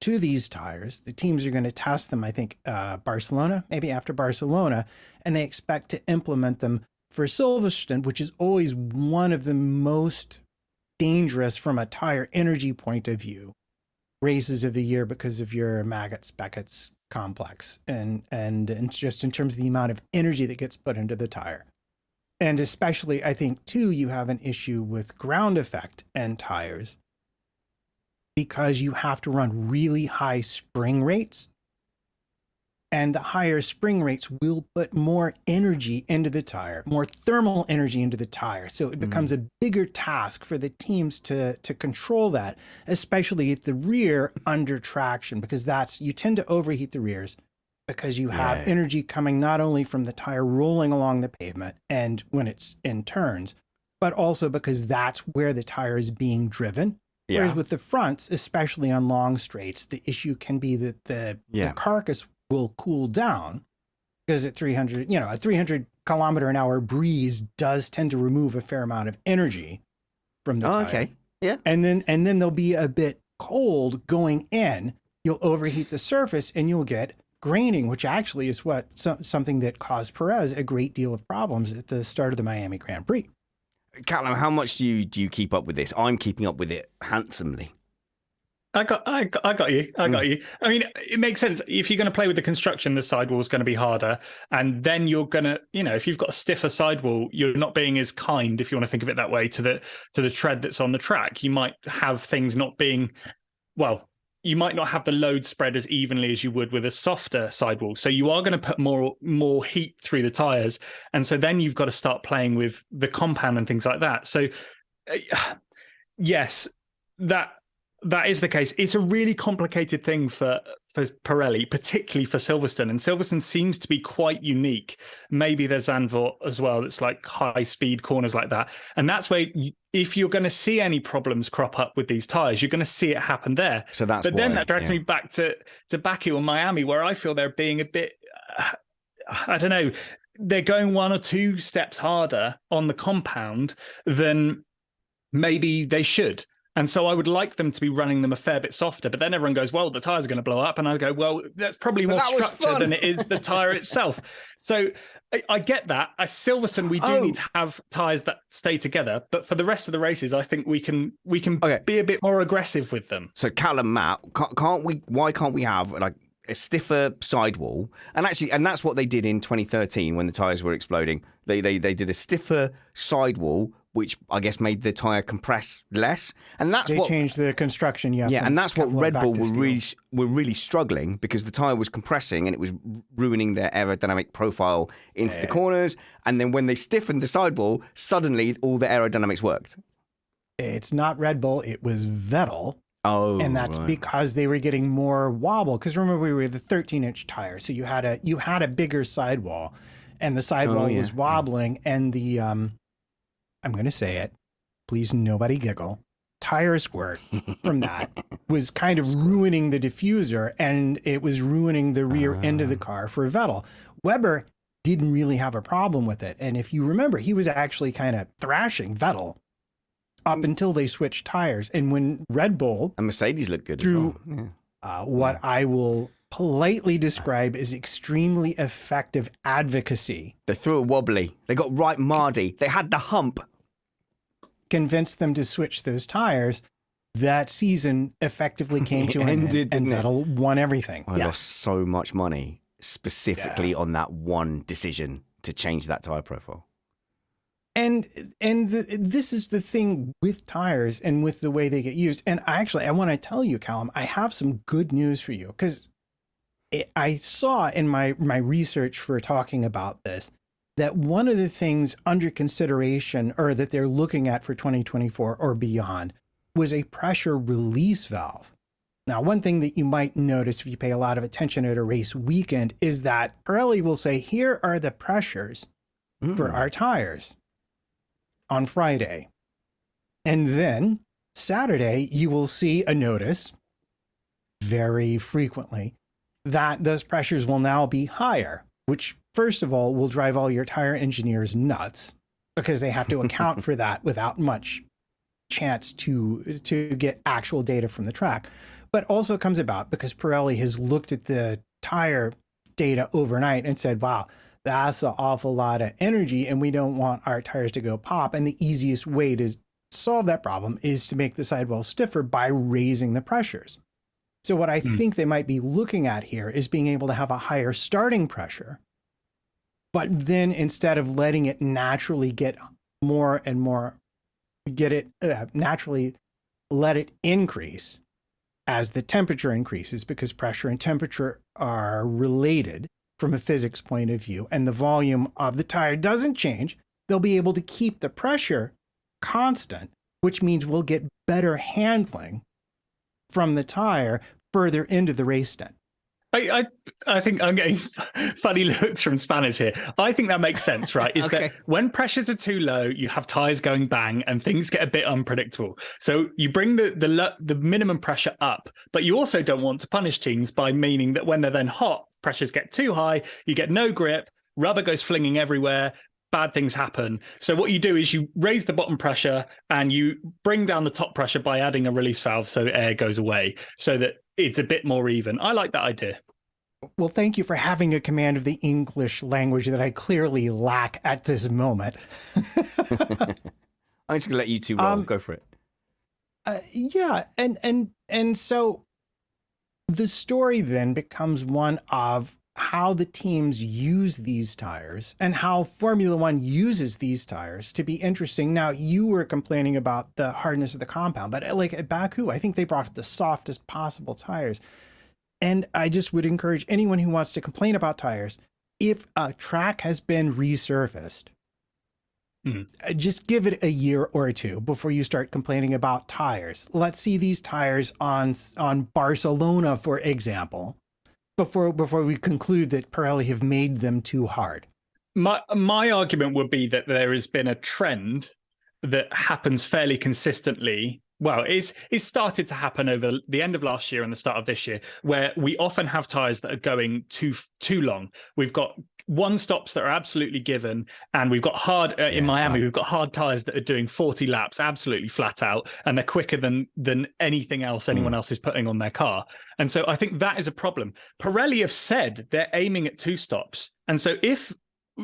Speaker 2: to these tires. The teams are going to test them, I think, Barcelona, maybe after Barcelona, and they expect to implement them for Silverstone, which is always one of the most dangerous from a tire energy point of view races of the year because of your maggots Beckett's complex and just in terms of the amount of energy that gets put into the tire. And especially, I think, too, you have an issue with ground effect and tires because you have to run really high spring rates. And the higher spring rates will put more energy into the tire, more thermal energy into the tire. So it becomes a bigger task for the teams to control that, especially at the rear under traction, because you tend to overheat the rears because you have energy coming not only from the tire rolling along the pavement and when it's in turns, but also because that's where the tire is being driven. Yeah. Whereas with the fronts, especially on long straights, the issue can be that the carcass will cool down because at 300, a 300 kilometer an hour breeze does tend to remove a fair amount of energy from the tire. Okay. Yeah. And then they'll be a bit cold going in. You'll overheat the surface and you'll get graining, which actually is something that caused Perez a great deal of problems at the start of the Miami Grand Prix.
Speaker 1: Callum, how much do you keep up with this? I'm keeping up with it handsomely.
Speaker 3: I got you. I mean, it makes sense. If you're going to play with the construction, the sidewall is going to be harder. And then you're going to, if you've got a stiffer sidewall, you're not being as kind, if you want to think of it that way, to the tread that's on the track. You might have things not being, you might not have the load spread as evenly as you would with a softer sidewall. So you are going to put more heat through the tires. And so then you've got to start playing with the compound and things like that. So yes, that is the case. It's a really complicated thing for Pirelli, particularly for Silverstone. And Silverstone seems to be quite unique. Maybe there's Zandvoort as well. That's like high speed corners like that. And that's where if you're going to see any problems crop up with these tires, you're going to see it happen there.
Speaker 1: So that's
Speaker 3: then that drags me back to Baku and Miami, where I feel they're being a bit, I don't know, they're going one or two steps harder on the compound than maybe they should. And so I would like them to be running them a fair bit softer, but then everyone goes, well, the tires are going to blow up. And I go, well, that's probably more structure than it is the tire itself. So I get that. At Silverstone, we do need to have tires that stay together. But for the rest of the races, I think we can be a bit more aggressive with them.
Speaker 1: So Callum, Matt, why can't we have like a stiffer sidewall? And that's what they did in 2013 when the tires were exploding. They did a stiffer sidewall, which I guess made the tire compress less, and
Speaker 2: they changed the construction. Yeah,
Speaker 1: and that's what Red Bull were really struggling because the tire was compressing and it was ruining their aerodynamic profile into the corners. And then when they stiffened the sidewall, suddenly all the aerodynamics worked.
Speaker 2: It's not Red Bull; it was Vettel.
Speaker 1: Oh,
Speaker 2: and that's because they were getting more wobble. Because remember, we were the 13-inch tire, so you had a bigger sidewall, and the sidewall was wobbling, and the I'm going to say it. Please, nobody giggle. Tire squirt from that was kind of ruining the diffuser, and it was ruining the rear end of the car for Vettel. Weber didn't really have a problem with it. And if you remember, he was actually kind of thrashing Vettel up until they switched tires. And when Red Bull
Speaker 1: and Mercedes looked good
Speaker 2: through
Speaker 1: as well.
Speaker 2: What I will politely describe as extremely effective advocacy.
Speaker 1: They threw a wobbly. They got right Mardy. They had the hump.
Speaker 2: Convinced them to switch those tires. That season effectively came to an end, and Vettel won everything.
Speaker 1: I lost so much money specifically on that one decision to change that tire profile.
Speaker 2: And this is the thing with tires and with the way they get used. And I want to tell you, Callum, I have some good news for you, because I saw in my research for talking about this that one of the things under consideration, or that they're looking at for 2024 or beyond, was a pressure release valve. Now, one thing that you might notice if you pay a lot of attention at a race weekend is that Pirelli will say, here are the pressures for our tires on Friday. And then Saturday, you will see a notice very frequently that those pressures will now be higher, which first of all will drive all your tire engineers nuts, because they have to account for that without much chance to get actual data from the track. But also comes about because Pirelli has looked at the tire data overnight and said, wow, that's an awful lot of energy, and we don't want our tires to go pop. And the easiest way to solve that problem is to make the sidewall stiffer by raising the pressures. So what I think they might be looking at here is being able to have a higher starting pressure, but then instead of letting it naturally get more and more, naturally let it increase as the temperature increases, because pressure and temperature are related from a physics point of view, and the volume of the tire doesn't change, they'll be able to keep the pressure constant, which means we'll get better handling from the tire further into the race stint.
Speaker 3: I think I'm getting funny looks from Spanners here. I think that makes sense, right? Is
Speaker 1: Okay.
Speaker 3: that when pressures are too low, you have tires going bang and things get a bit unpredictable. So you bring the minimum pressure up, but you also don't want to punish teams by meaning that when they're then hot, pressures get too high, you get no grip, rubber goes flinging everywhere, bad things happen. So what you do is you raise the bottom pressure and you bring down the top pressure by adding a release valve so air goes away so that it's a bit more even. I like that idea.
Speaker 2: Well, thank you for having a command of the English language that I clearly lack at this moment.
Speaker 1: I'm just gonna let you two roll. Go for it.
Speaker 2: Yeah, and so the story then becomes one of how the teams use these tires and how Formula One uses these tires to be interesting. Now, you were complaining about the hardness of the compound, but like at Baku, I think they brought the softest possible tires. And I just would encourage anyone who wants to complain about tires, if a track has been resurfaced, just give it a year or two before you start complaining about tires. Let's see these tires on Barcelona, for example, before we conclude that Pirelli have made them too hard.
Speaker 3: My argument would be that there has been a trend that happens fairly consistently. Well, it's started to happen over the end of last year and the start of this year, where we often have tires that are going too long. We've got one stops that are absolutely given, and we've got hard in Miami. We've got hard tires that are doing 40 laps, absolutely flat out, and they're quicker than anything else anyone else is putting on their car. And so I think that is a problem. Pirelli have said they're aiming at 2 stops, and so if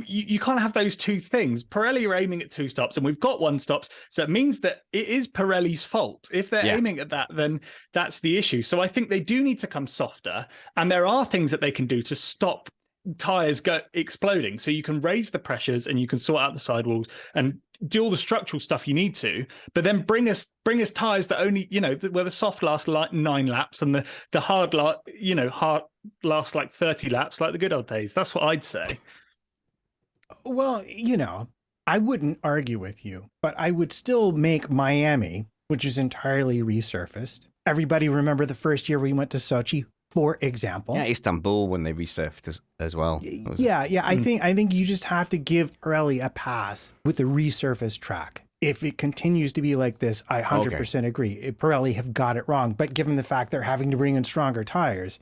Speaker 3: you can't have those two things. Pirelli are aiming at 2 stops and we've got 1 stops. So it means that it is Pirelli's fault. If they're aiming at that, then that's the issue. So I think they do need to come softer. And there are things that they can do to stop tires exploding. So you can raise the pressures and you can sort out the sidewalls and do all the structural stuff you need to, but then bring us tires that only, where the soft last like 9 laps and the hard last like 30 laps, like the good old days. That's what I'd say.
Speaker 2: Well, I wouldn't argue with you, but I would still make Miami, which is entirely resurfaced. Everybody remember the first year we went to Sochi, for example.
Speaker 1: Yeah, Istanbul when they resurfaced as well.
Speaker 2: Yeah. I think you just have to give Pirelli a pass with the resurfaced track. If it continues to be like this, I 100% agree. Pirelli have got it wrong, but given the fact they're having to bring in stronger tires,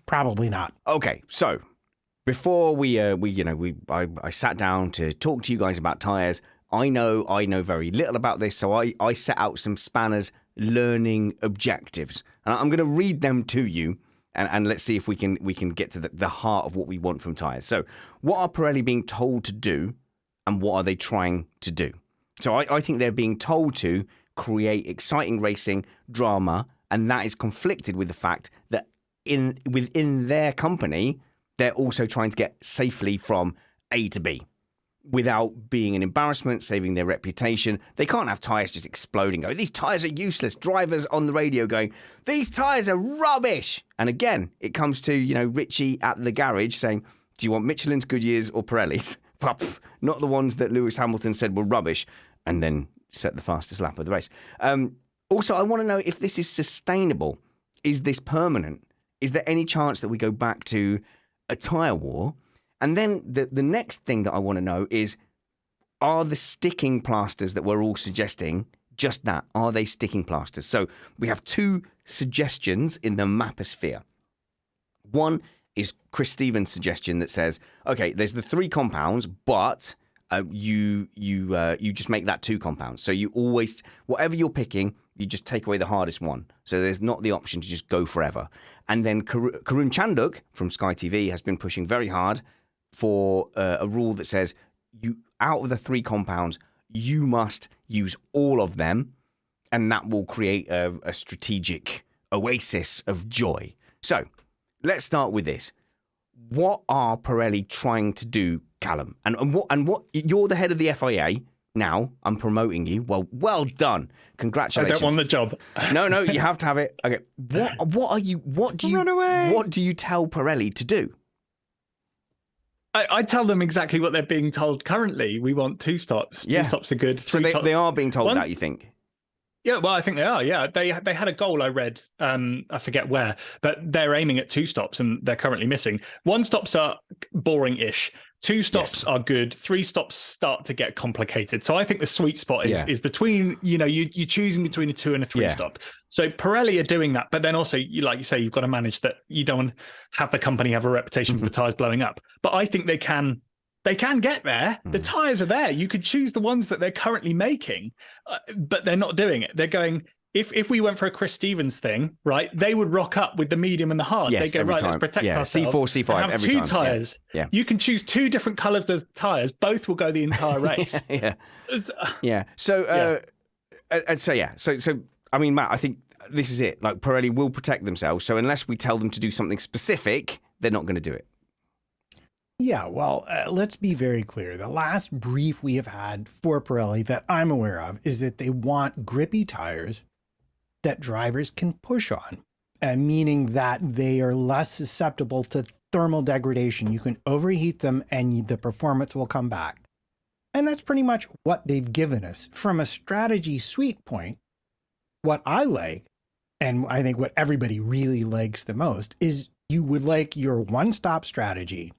Speaker 2: probably not.
Speaker 1: Okay, so before I sat down to talk to you guys about tires. I know very little about this, so I set out some Spanners learning objectives, and I'm going to read them to you, and let's see if we can get to the heart of what we want from tires. So, what are Pirelli being told to do, and what are they trying to do? So, I think they're being told to create exciting racing drama, and that is conflicted with the fact that within their company, they're also trying to get safely from A to B without being an embarrassment, saving their reputation. They can't have tires just exploding. Go, these tires are useless. Drivers on the radio going, these tires are rubbish. And again, it comes to, Richie at the garage saying, do you want Michelin's, Goodyear's or Pirelli's? Not the ones that Lewis Hamilton said were rubbish and then set the fastest lap of the race. Also, I want to know if this is sustainable. Is this permanent? Is there any chance that we go back to a tire war? And then the next thing that I want to know is, are the sticking plasters that we're all suggesting just that? Are they sticking plasters? So we have 2 suggestions in the maposphere. One is Chris Stevens' suggestion that says, okay, there's the 3 compounds, but you just make that 2 compounds. So you always, whatever you're picking, you just take away the hardest one. So there's not the option to just go forever. And then Karun Chanduk from Sky TV has been pushing very hard for a rule that says, you out of the 3 compounds, you must use all of them, and that will create a strategic oasis of joy. So let's start with this. What are Pirelli trying to do, Callum? And what you're the head of the FIA now. I'm promoting you. Well done. Congratulations.
Speaker 3: I don't want the job.
Speaker 1: No, you have to have it. Okay. What do you tell Pirelli to do?
Speaker 3: I tell them exactly what they're being told currently. We want 2 stops. 2 stops are good.
Speaker 1: So they are being told that, you think?
Speaker 3: Yeah, well, I think they are. Yeah, they had a goal I read. I forget where, but they're aiming at 2 stops, and they're currently missing. 1 stops are boring-ish. 2 stops are good. 3 stops start to get complicated. So I think the sweet spot is between, you're choosing between a 2 and a 3 stop. So Pirelli are doing that, but then also, like you say, you've got to manage that. You don't want to have the company have a reputation for tires blowing up. But I think they can get there. The tires are there. You could choose the ones that they're currently making, but they're not doing it. They're going, if we went for a Chris Stevens thing, right, they would rock up with the medium and the hard.
Speaker 1: Yes,
Speaker 3: they go, right,
Speaker 1: time.
Speaker 3: let's protect ourselves.
Speaker 1: C4, C5,
Speaker 3: have
Speaker 1: every
Speaker 3: 2
Speaker 1: time.
Speaker 3: tires.
Speaker 1: Yeah.
Speaker 3: You can choose 2 different colors of tires. Both will go the entire race.
Speaker 1: So, I mean, Matt, I think this is it. Like, Pirelli will protect themselves. So unless we tell them to do something specific, they're not going to do it.
Speaker 2: Yeah, well, let's be very clear. The last brief we have had for Pirelli that I'm aware of is that they want grippy tires that drivers can push on, meaning that they are less susceptible to thermal degradation. You can overheat them and the performance will come back. And that's pretty much what they've given us. From a strategy suite point, what I like, and I think what everybody really likes the most, is you would like your 1-stop strategy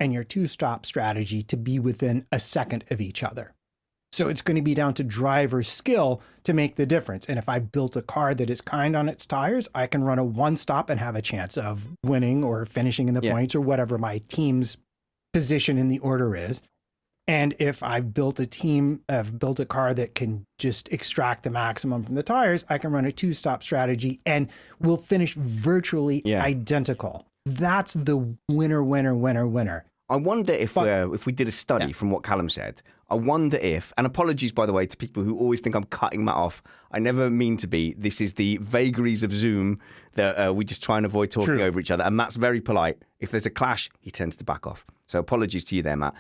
Speaker 2: and your 2-stop strategy to be within a second of each other. So it's going to be down to driver skill to make the difference. And if I built a car that is kind on its tires, I can run a 1-stop and have a chance of winning or finishing in the points or whatever my team's position in the order is. And if I've built a car that can just extract the maximum from the tires, I can run a 2-stop strategy and we'll finish virtually identical. That's the winner.
Speaker 1: I wonder if we did a study from what Callum said, I wonder if, and apologies, by the way, to people who always think I'm cutting Matt off. I never mean to be. This is the vagaries of Zoom that we just try and avoid talking over each other. And Matt's very polite. If there's a clash, he tends to back off. So apologies to you there, Matt.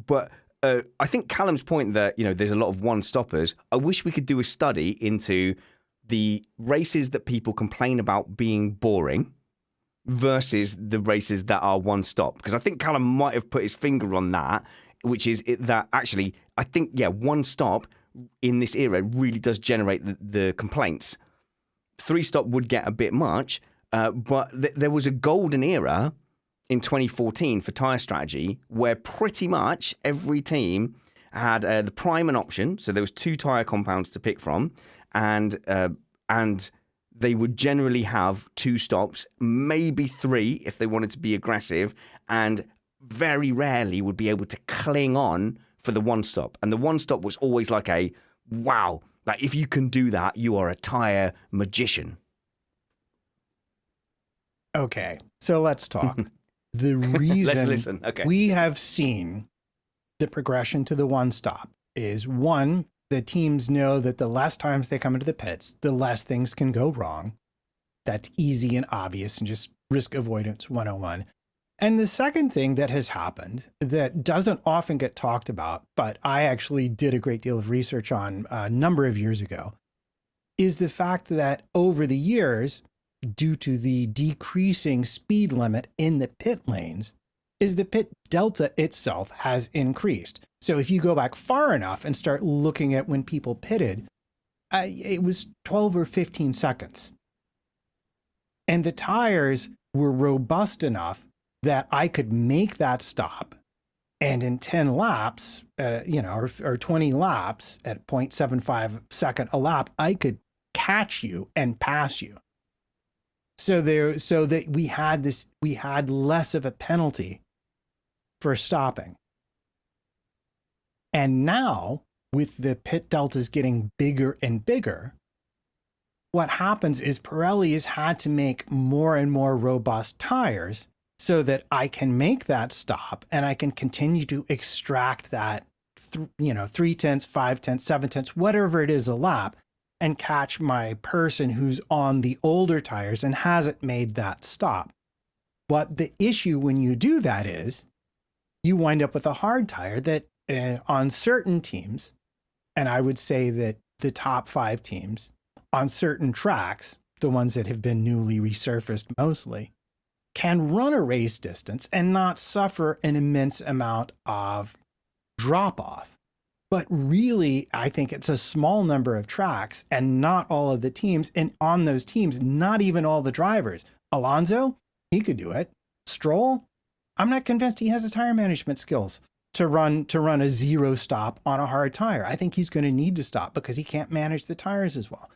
Speaker 1: But I think Callum's point that, there's a lot of 1-stoppers. I wish we could do a study into the races that people complain about being boring versus the races that are 1-stop. Because I think Callum might have put his finger on that, which is that actually, I think, 1-stop in this era really does generate the complaints. 3-stop would get a bit much, but there was a golden era in 2014 for tyre strategy where pretty much every team had the prime and option. So there was 2 tyre compounds to pick from, and they would generally have 2 stops, maybe 3 if they wanted to be aggressive, and very rarely would be able to cling on for the 1-stop. And the 1-stop was always like a, wow, like if you can do that, you are a tyre magician.
Speaker 2: Okay, so let's talk. The reason
Speaker 1: let's listen. Okay.
Speaker 2: we have seen the progression to the 1-stop is, 1, the teams know that the less times they come into the pits, the less things can go wrong. That's easy and obvious and just risk avoidance 101. And the second thing that has happened that doesn't often get talked about, but I actually did a great deal of research on a number of years ago, is the fact that over the years, due to the decreasing speed limit in the pit lanes, is the pit delta itself has increased. So if you go back far enough and start looking at when people pitted, it was 12 or 15 seconds. And the tires were robust enough that I could make that stop, and in 10 laps, or 20 laps at 0.75 second a lap, I could catch you and pass you. So that we had less of a penalty for stopping. And now, with the pit deltas getting bigger and bigger, what happens is Pirelli has had to make more and more robust tires so that I can make that stop and I can continue to extract that 3 tenths, 5 tenths, 7 tenths, whatever it is a lap, and catch my person who's on the older tires and hasn't made that stop. But the issue when you do that is you wind up with a hard tire that on certain teams, and I would say that the top 5 teams on certain tracks, the ones that have been newly resurfaced mostly, can run a race distance and not suffer an immense amount of drop off. But really, I think it's a small number of tracks and not all of the teams. And on those teams, not even all the drivers. Alonso, he could do it. Stroll, I'm not convinced he has the tire management skills to run a 0 stop on a hard tire. I think he's going to need to stop because he can't manage the tires as well.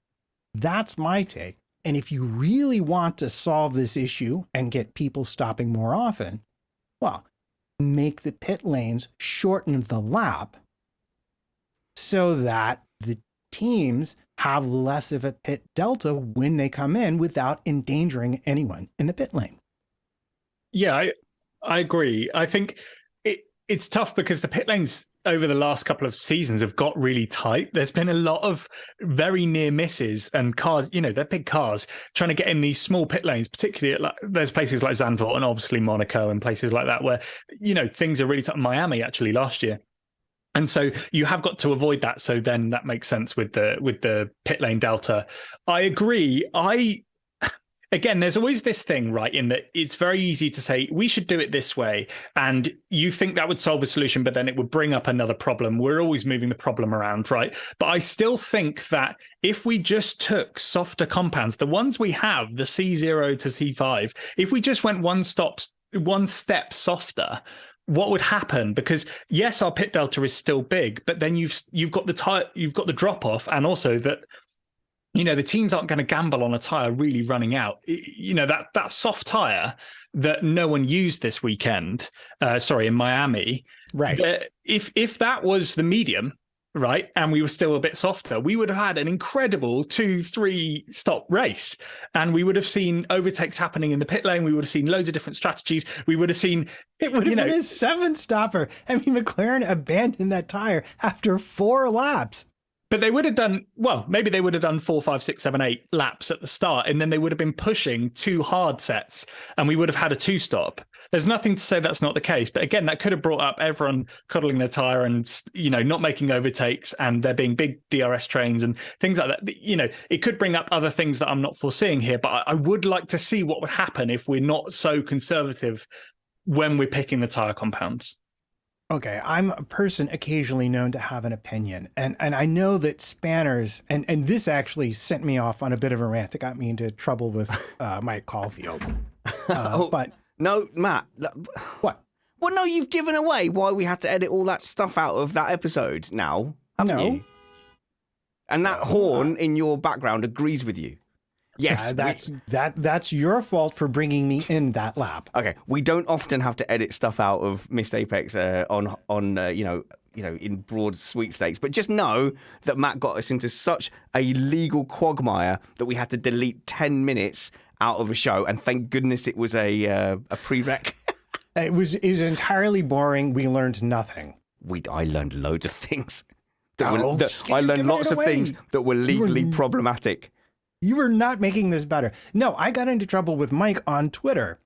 Speaker 2: That's my take. And if you really want to solve this issue and get people stopping more often, well, make the pit lanes shorten the lap so that the teams have less of a pit delta when they come in without endangering anyone in the pit lane.
Speaker 3: Yeah, I agree. I think it's tough because the pit lanes over the last couple of seasons have got really tight. There's been a lot of very near misses and cars, they're big cars trying to get in these small pit lanes, particularly there's places like Zandvoort and obviously Monaco and places like that where, things are really tough. Miami actually last year. And so you have got to avoid that. So then that makes sense with the pit lane delta. I agree. Again, there's always this thing, right, in that it's very easy to say, we should do it this way. And you think that would solve a solution, but then it would bring up another problem. We're always moving the problem around, right? But I still think that if we just took softer compounds, the ones we have, the C0 to C5, if we just went one step softer, what would happen? Because yes, our pit delta is still big, but then you've got the drop off, and also that the teams aren't going to gamble on a tire really running out. That soft tire that no one used this weekend, in Miami,
Speaker 2: right?
Speaker 3: If that was the medium, right, and we were still a bit softer, we would have had an incredible 2-3 stop race, and we would have seen overtakes happening in the pit lane. We would have seen loads of different strategies. We would have seen
Speaker 2: it would have been a 7 stopper. I mean, McLaren abandoned that tire after 4 laps.
Speaker 3: But they would have done, maybe they would have done 4, 5, 6, 7, 8 laps at the start, and then they would have been pushing 2 hard sets, and we would have had a 2-stop. There's nothing to say that's not the case. But again, that could have brought up everyone cuddling their tire and, not making overtakes, and there being big DRS trains and things like that. It could bring up other things that I'm not foreseeing here, but I would like to see what would happen if we're not so conservative when we're picking the tire compounds.
Speaker 2: Okay, I'm a person occasionally known to have an opinion, and I know that spanners, and this actually sent me off on a bit of a rant. It got me into trouble with Mike Caulfield. But
Speaker 1: no, Matt.
Speaker 2: What?
Speaker 1: Well, no, you've given away why we had to edit all that stuff out of that episode now, haven't you? And that horn in your background agrees with you. Yes,
Speaker 2: that's your fault for bringing me in that lap.
Speaker 1: Okay, we don't often have to edit stuff out of Missed Apex on in broad sweepstakes, but just know that Matt got us into such a legal quagmire that we had to delete 10 minutes out of a show, and thank goodness it was a prereq.
Speaker 2: It was entirely boring. We learned nothing.
Speaker 1: I learned loads of things. I learned lots of things that were legally problematic.
Speaker 2: You were not making this better. No, I got into trouble with Mike on Twitter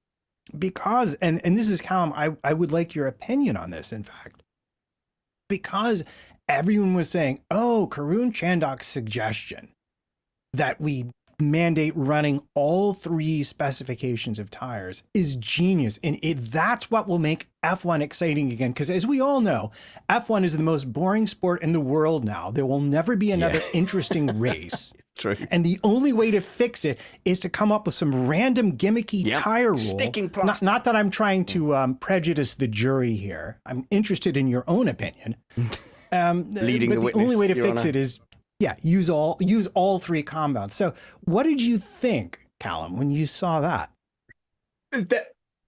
Speaker 2: because, and this is Callum, I would like your opinion on this, in fact, because everyone was saying, Karun Chandhok's suggestion that we mandate running all 3 specifications of tires is genius. And that's what will make F1 exciting again. Because as we all know, F1 is the most boring sport in the world now. There will never be another interesting race.
Speaker 1: True.
Speaker 2: And the only way to fix it is to come up with some random gimmicky tire rule.
Speaker 1: Sticking plastic.
Speaker 2: Not that I'm trying to prejudice the jury here. I'm interested in your own opinion.
Speaker 1: Leading the witness.
Speaker 2: The only way to fix it is, use all 3 compounds. So what did you think, Callum, when you saw that?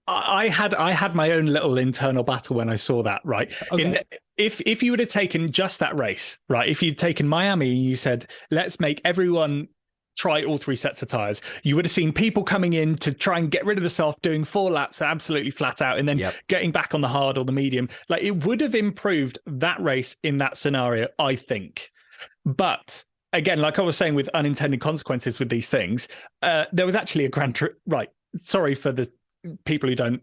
Speaker 3: I had my own little internal battle when I saw that, right?
Speaker 2: Okay.
Speaker 3: If you would have taken just that race, right? If you'd taken Miami and you said, let's make everyone try all 3 sets of tyres. You would have seen people coming in to try and get rid of the soft, doing 4 laps absolutely flat out, and then getting back on the hard or the medium. Like, it would have improved that race in that scenario, I think. But again, like I was saying, with unintended consequences with these things, there was actually a right. Sorry for the people who don't,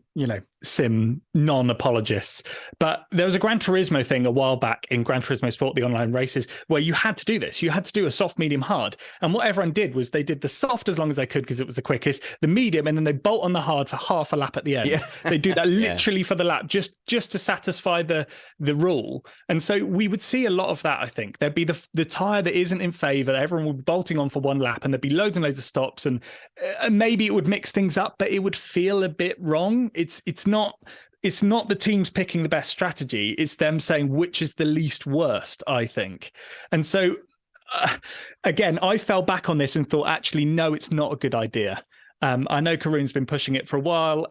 Speaker 3: sim non-apologists, but there was a Gran Turismo thing a while back in Gran Turismo Sport, the online races, where you had to do this. You had to do a soft, medium, hard. And what everyone did was they did the soft as long as they could because it was the quickest, the medium, and then they bolt on the hard for half a lap at the end. Yeah. They do that literally for the lap, just to satisfy the rule. And so we would see a lot of that, I think. There'd be the tyre that isn't in favour, everyone would be bolting on for one lap, and there'd be loads and loads of stops, and maybe it would mix things up, but it would feel a bit wrong. It's not the teams picking the best strategy. It's them saying which is the least worst, I think. And so, again, I fell back on this and thought, actually, no, it's not a good idea. I know Karun's been pushing it for a while.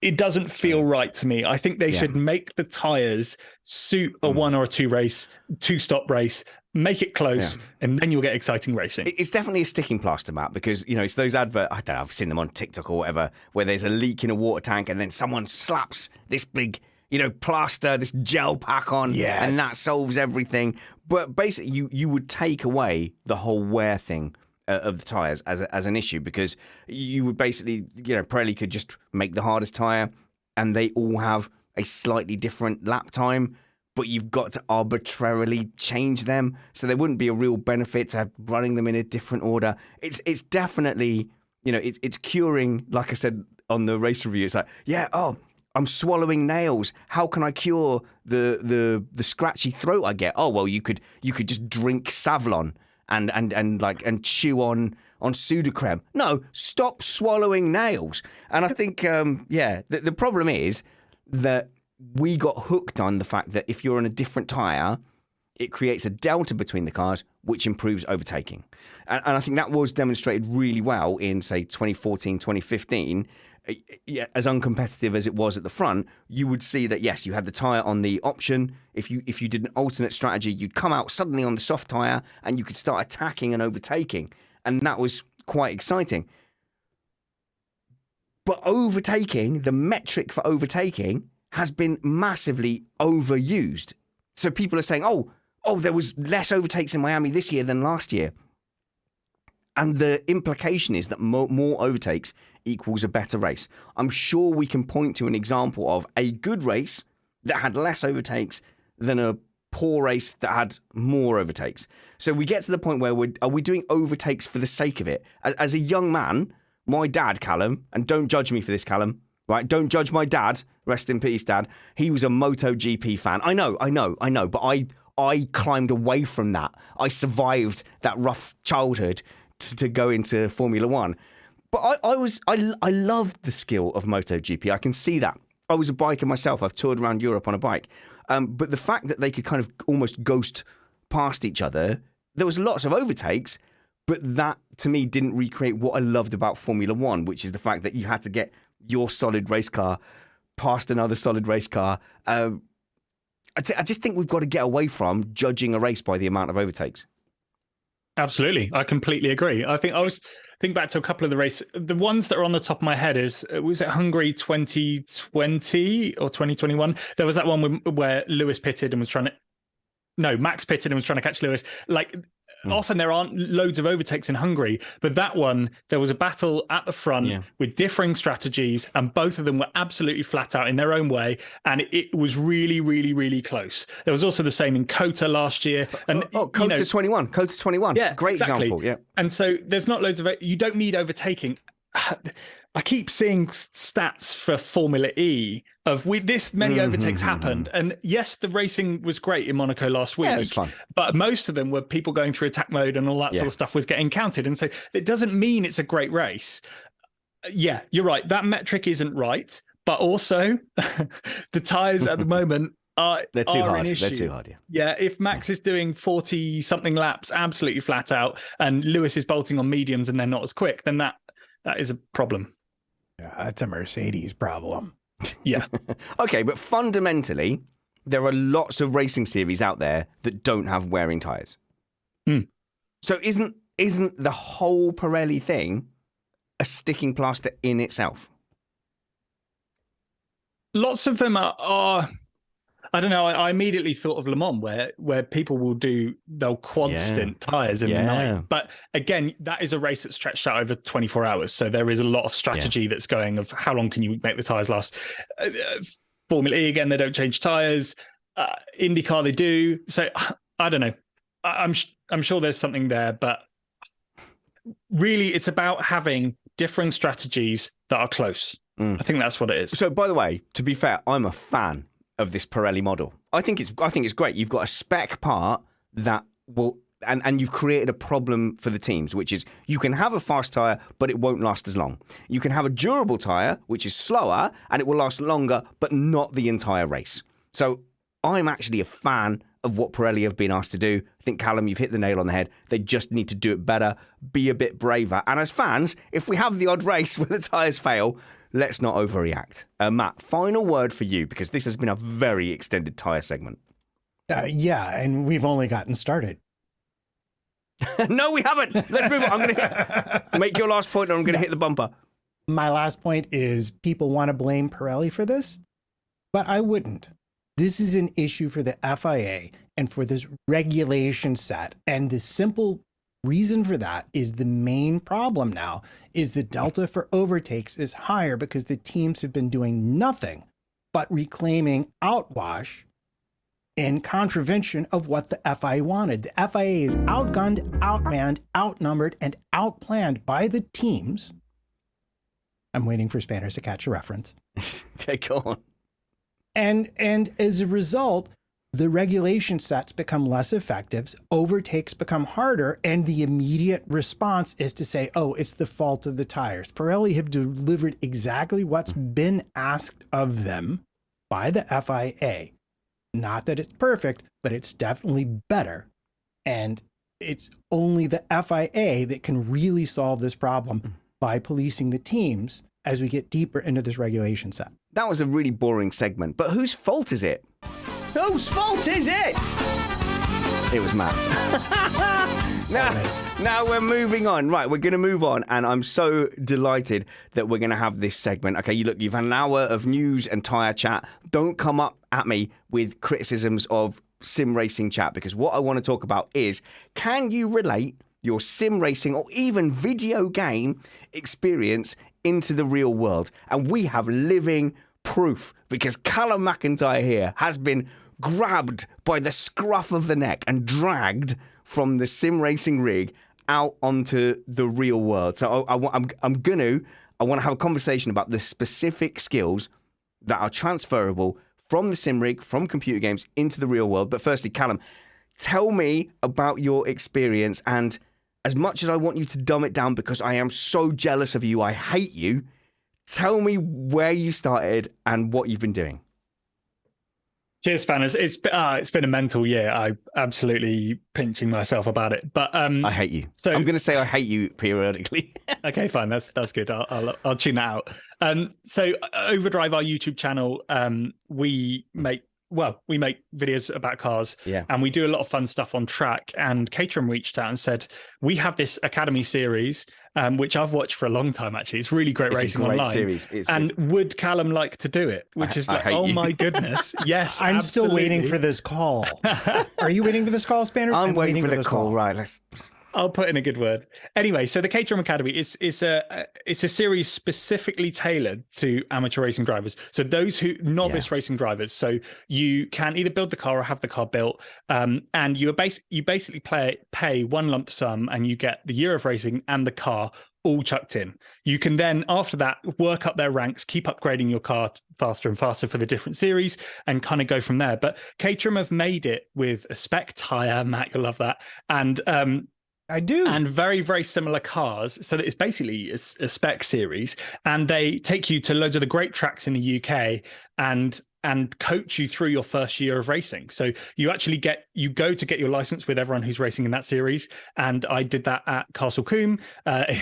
Speaker 3: It doesn't feel right to me. I think they should make the tyres suit a 1 or a 2 race, 2-stop race, make it close, and then you'll get exciting racing.
Speaker 1: It's definitely a sticking plaster, Matt, because, it's those adverts, I don't know, I've seen them on TikTok or whatever, where there's a leak in a water tank and then someone slaps this big, plaster, this gel pack on, and that solves everything. But basically, you would take away the whole wear thing of the tyres as an issue, because you would basically, Pirelli could just make the hardest tyre and they all have a slightly different lap time, but you've got to arbitrarily change them. So there wouldn't be a real benefit to running them in a different order. It's definitely, it's curing, like I said on the race review, it's like, I'm swallowing nails. How can I cure the scratchy throat I get? Oh, well, you could just drink Savlon and chew on Sudocrem. No, stop swallowing nails. And I think, the problem is that we got hooked on the fact that if you're on a different tyre, it creates a delta between the cars, which improves overtaking. And I think that was demonstrated really well in, say, 2014, 2015. As uncompetitive as it was at the front, you would see that, yes, you had the tyre on the option. If you did an alternate strategy, you'd come out suddenly on the soft tyre and you could start attacking and overtaking. And that was quite exciting. But overtaking, the metric for overtaking, has been massively overused. So people are saying, oh, there was less overtakes in Miami this year than last year. And the implication is that more overtakes equals a better race. I'm sure we can point to an example of a good race that had less overtakes than a poor race that had more overtakes. So we get to the point where are we doing overtakes for the sake of it? As a young man, my dad, Callum, and don't judge me for this, Callum, right? Don't judge my dad. Rest in peace, Dad. He was a MotoGP fan. I know. But I climbed away from that. I survived that rough childhood to go into Formula One. But I loved the skill of MotoGP. I can see that. I was a biker myself. I've toured around Europe on a bike. But the fact that they could kind of almost ghost past each other, there was lots of overtakes, but that to me didn't recreate what I loved about Formula One, which is the fact that you had to get your solid race car past another solid race car. I just think we've got to get away from judging a race by the amount of overtakes.
Speaker 3: Absolutely. I completely agree. I think back to a couple of the races. The ones that are on the top of my head was it Hungary 2020 or 2021? There was that one where Lewis pitted and was Max pitted and was trying to catch Lewis. Often there aren't loads of overtakes in Hungary, but that one, there was a battle at the front with differing strategies, and both of them were absolutely flat out in their own way, and it was really, really, really close. There was also the same in Kota last year. And
Speaker 1: Kota 21. Kota 21.
Speaker 3: Yeah,
Speaker 1: great
Speaker 3: exactly.
Speaker 1: example. Yeah.
Speaker 3: And so there's not loads of you don't need overtaking. I keep seeing stats for Formula E of this many overtakes happened. And yes, the racing was great in Monaco last week.
Speaker 1: Yeah, it was fun.
Speaker 3: But most of them were people going through attack mode and all that sort of stuff was getting counted. And so it doesn't mean it's a great race. Yeah, you're right. That metric isn't right. But also the tyres at the moment
Speaker 1: they're too hard.
Speaker 3: An issue.
Speaker 1: They're too hard, yeah.
Speaker 3: Yeah, if Max is doing 40-something laps absolutely flat out and Lewis is bolting on mediums and they're not as quick, then that is a problem.
Speaker 2: Yeah, that's a Mercedes problem.
Speaker 3: Yeah.
Speaker 1: Okay, but fundamentally, there are lots of racing series out there that don't have wearing tyres.
Speaker 3: Mm.
Speaker 1: So isn't isn't the whole Pirelli thing a sticking plaster in itself?
Speaker 3: Lots of them are I don't know. I immediately thought of Le Mans, where people they'll quad stint tires in the night. But again, that is a race that's stretched out over 24 hours. So there is a lot of strategy that's going of how long can you make the tires last. Formula E, again, they don't change tires. IndyCar, they do. So I don't know. I'm sure there's something there, but really it's about having differing strategies that are close. I think that's what it is.
Speaker 1: So by the way, to be fair, I'm a fan of this Pirelli model. I think it's great. You've got a spec part that will, and you've created a problem for the teams, which is you can have a fast tyre, but it won't last as long. You can have a durable tyre, which is slower, and it will last longer, but not the entire race. So I'm actually a fan of what Pirelli have been asked to do. I think, Callum, you've hit the nail on the head. They just need to do it better, be a bit braver. And as fans, if we have the odd race where the tyres fail, let's not overreact. Matt, final word for you, because this has been a very extended tyre segment.
Speaker 2: Yeah, and we've only gotten started.
Speaker 1: No, we haven't. Let's move on. I'm going to make your last point, or I'm going to hit the bumper.
Speaker 2: My last point is people want to blame Pirelli for this, but I wouldn't. This is an issue for the FIA and for this regulation set. And the simple reason for that is the main problem now is the delta for overtakes is higher because the teams have been doing nothing but reclaiming outwash in contravention of what the FIA wanted. The FIA is outgunned, outmanned, outnumbered, and outplanned by the teams. I'm waiting for Spanners to catch a reference.
Speaker 1: Okay, go on.
Speaker 2: And as a result, the regulation sets become less effective, overtakes become harder, and the immediate response is to say, oh, it's the fault of the tires. Pirelli have delivered exactly what's been asked of them by the FIA. Not that it's perfect, but it's definitely better. And it's only the FIA that can really solve this problem by policing the teams as we get deeper into this regulation set.
Speaker 1: That was a really boring segment, but whose fault is it?
Speaker 4: Whose fault is it?
Speaker 1: It was Matt's. Now we're moving on. Right, we're going to move on, and I'm so delighted that we're going to have this segment. Okay, you've had an hour of news and tyre chat. Don't come up at me with criticisms of sim racing chat, because what I want to talk about is, can you relate your sim racing or even video game experience into the real world? And we have living proof, because Callum McIntyre here has been grabbed by the scruff of the neck and dragged from the sim racing rig out onto the real world. So I want to have a conversation about the specific skills that are transferable from the sim rig, from computer games into the real world. But firstly, Callum, tell me about your experience, and as much as I want you to dumb it down because I am so jealous of you, I hate you, tell me where you started and what you've been doing.
Speaker 3: Cheers, Spanners. It's been a mental year. I'm absolutely pinching myself about it. But
Speaker 1: I hate you. So I'm going to say I hate you periodically.
Speaker 3: Okay, fine. That's good. I'll tune that out. So Overdrive, our YouTube channel, we make videos about cars, and we do a lot of fun stuff on track. And Caterham reached out and said, we have this Academy series, which I've watched for a long time, actually. It's really great racing online.
Speaker 1: Series. And
Speaker 3: good. Would Callum like to do it? Which is like, oh my goodness. Yes,
Speaker 2: I'm still waiting for this call. Are you waiting for this call, Spanners?
Speaker 1: I'm waiting for the call. Right,
Speaker 3: I'll put in a good word. Anyway, so the Caterham Academy it's a series specifically tailored to amateur racing drivers. So those novice racing drivers. So you can either build the car or have the car built, and you basically pay one lump sum, and you get the year of racing and the car all chucked in. You can then, after that, work up their ranks, keep upgrading your car faster and faster for the different series, and kind of go from there. But Caterham have made it with a spec tyre, Matt, you'll love that, and
Speaker 2: I do.
Speaker 3: And very, very similar cars. So that it's basically a spec series, and they take you to loads of the great tracks in the UK and coach you through your first year of racing. So you actually go to get your license with everyone who's racing in that series. And I did that at Castle Combe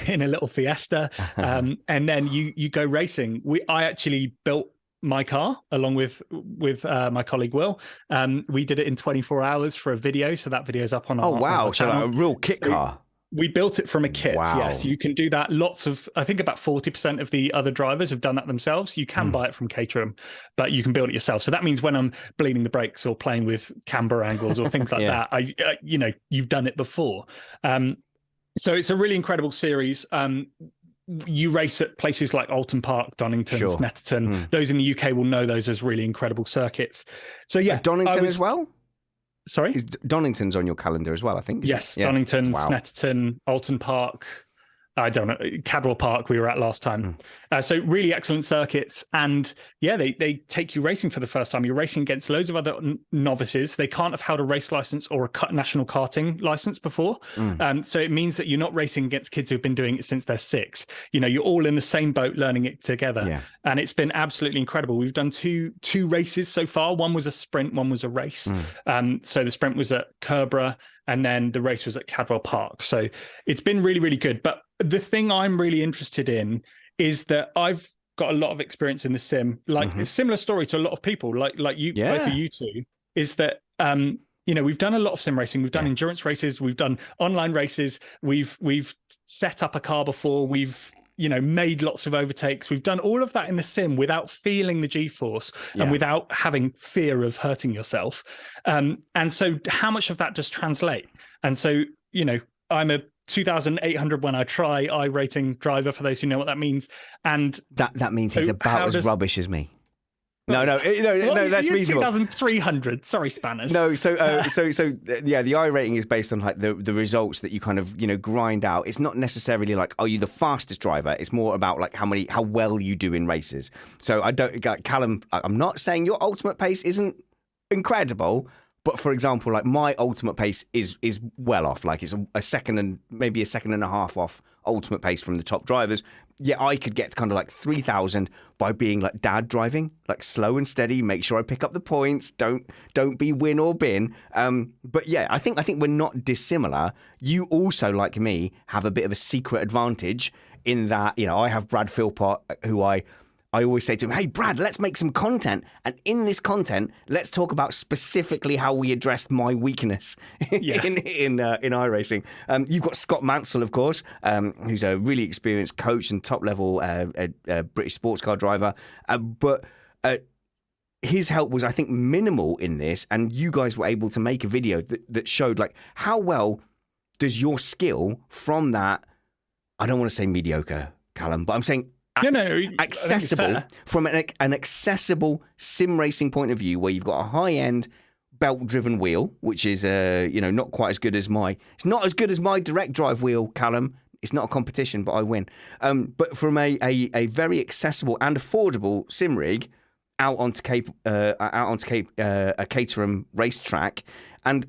Speaker 3: in a little Fiesta. And then you go racing. I actually built my car along with my colleague Will. We did it in 24 hours for a video, so that video's up on our
Speaker 1: wow,
Speaker 3: channel.
Speaker 1: So like a real kit car.
Speaker 3: We built it from a kit.
Speaker 1: Wow.
Speaker 3: Yes, you can do that. I think about 40% of the other drivers have done that themselves. You can buy it from Caterham, but you can build it yourself. So that means when I'm bleeding the brakes or playing with camber angles or things like that, you've done it before. So it's a really incredible series. You race at places like Alton Park, Donington, Snetterton. Those in the UK will know those as really incredible circuits. So yeah,
Speaker 1: Donington as well.
Speaker 3: Sorry?
Speaker 1: Donington's on your calendar as well, I think.
Speaker 3: Yes, Donington, Snetterton, Alton Park. I don't know, Cadwell Park we were at last time. So really excellent circuits. And yeah, they take you racing for the first time. You're racing against loads of other novices. They can't have held a race license or a national karting license before. So it means that you're not racing against kids who've been doing it since they're 6. You're all in the same boat learning it together. Yeah. And it's been absolutely incredible. We've done two races so far. One was a sprint, one was a race. So the sprint was at Kerborough and then the race was at Cadwell Park. So it's been really, really good. But the thing I'm really interested in is that I've got a lot of experience in the sim, like a similar story to a lot of people, like you, both of you two, is that we've done a lot of sim racing. We've done endurance races. We've done online races. We've set up a car before. We've made lots of overtakes. We've done all of that in the sim without feeling the G-force and without having fear of hurting yourself. And so how much of that does translate? And so, I'm a 2,800 when I try I-rating driver, for those who know what that means. And
Speaker 1: that means he's about as rubbish as me. No, that's reasonable.
Speaker 3: 2,300. Sorry, Spanners.
Speaker 1: No, so the I rating is based on like the results that you kind of grind out. It's not necessarily like, are you the fastest driver? It's more about like how well you do in races. So I don't, like, Callum, I'm not saying your ultimate pace isn't incredible, but for example, like my ultimate pace is well off. Like it's a second and maybe a second and a half off ultimate pace from the top drivers. Yeah, I could get to kind of like 3,000 by being like dad driving, like slow and steady. Make sure I pick up the points. Don't be win or bin. But yeah, I think we're not dissimilar. You also, like me, have a bit of a secret advantage in that I have Brad Philpott, who I always say to him, hey, Brad, let's make some content. And in this content, let's talk about specifically how we addressed my weakness in iRacing. You've got Scott Mansell, of course, who's a really experienced coach and top-level British sports car driver. But his help was, I think, minimal in this. And you guys were able to make a video that showed, like, how well does your skill from that, I don't want to say mediocre, Callum, but I'm saying accessible from an accessible sim racing point of view, where you've got a high-end belt-driven wheel, which is not quite as good as it's not as good as my direct drive wheel, Callum. It's not a competition, but I win. But from a very accessible and affordable sim rig out onto a Caterham racetrack, and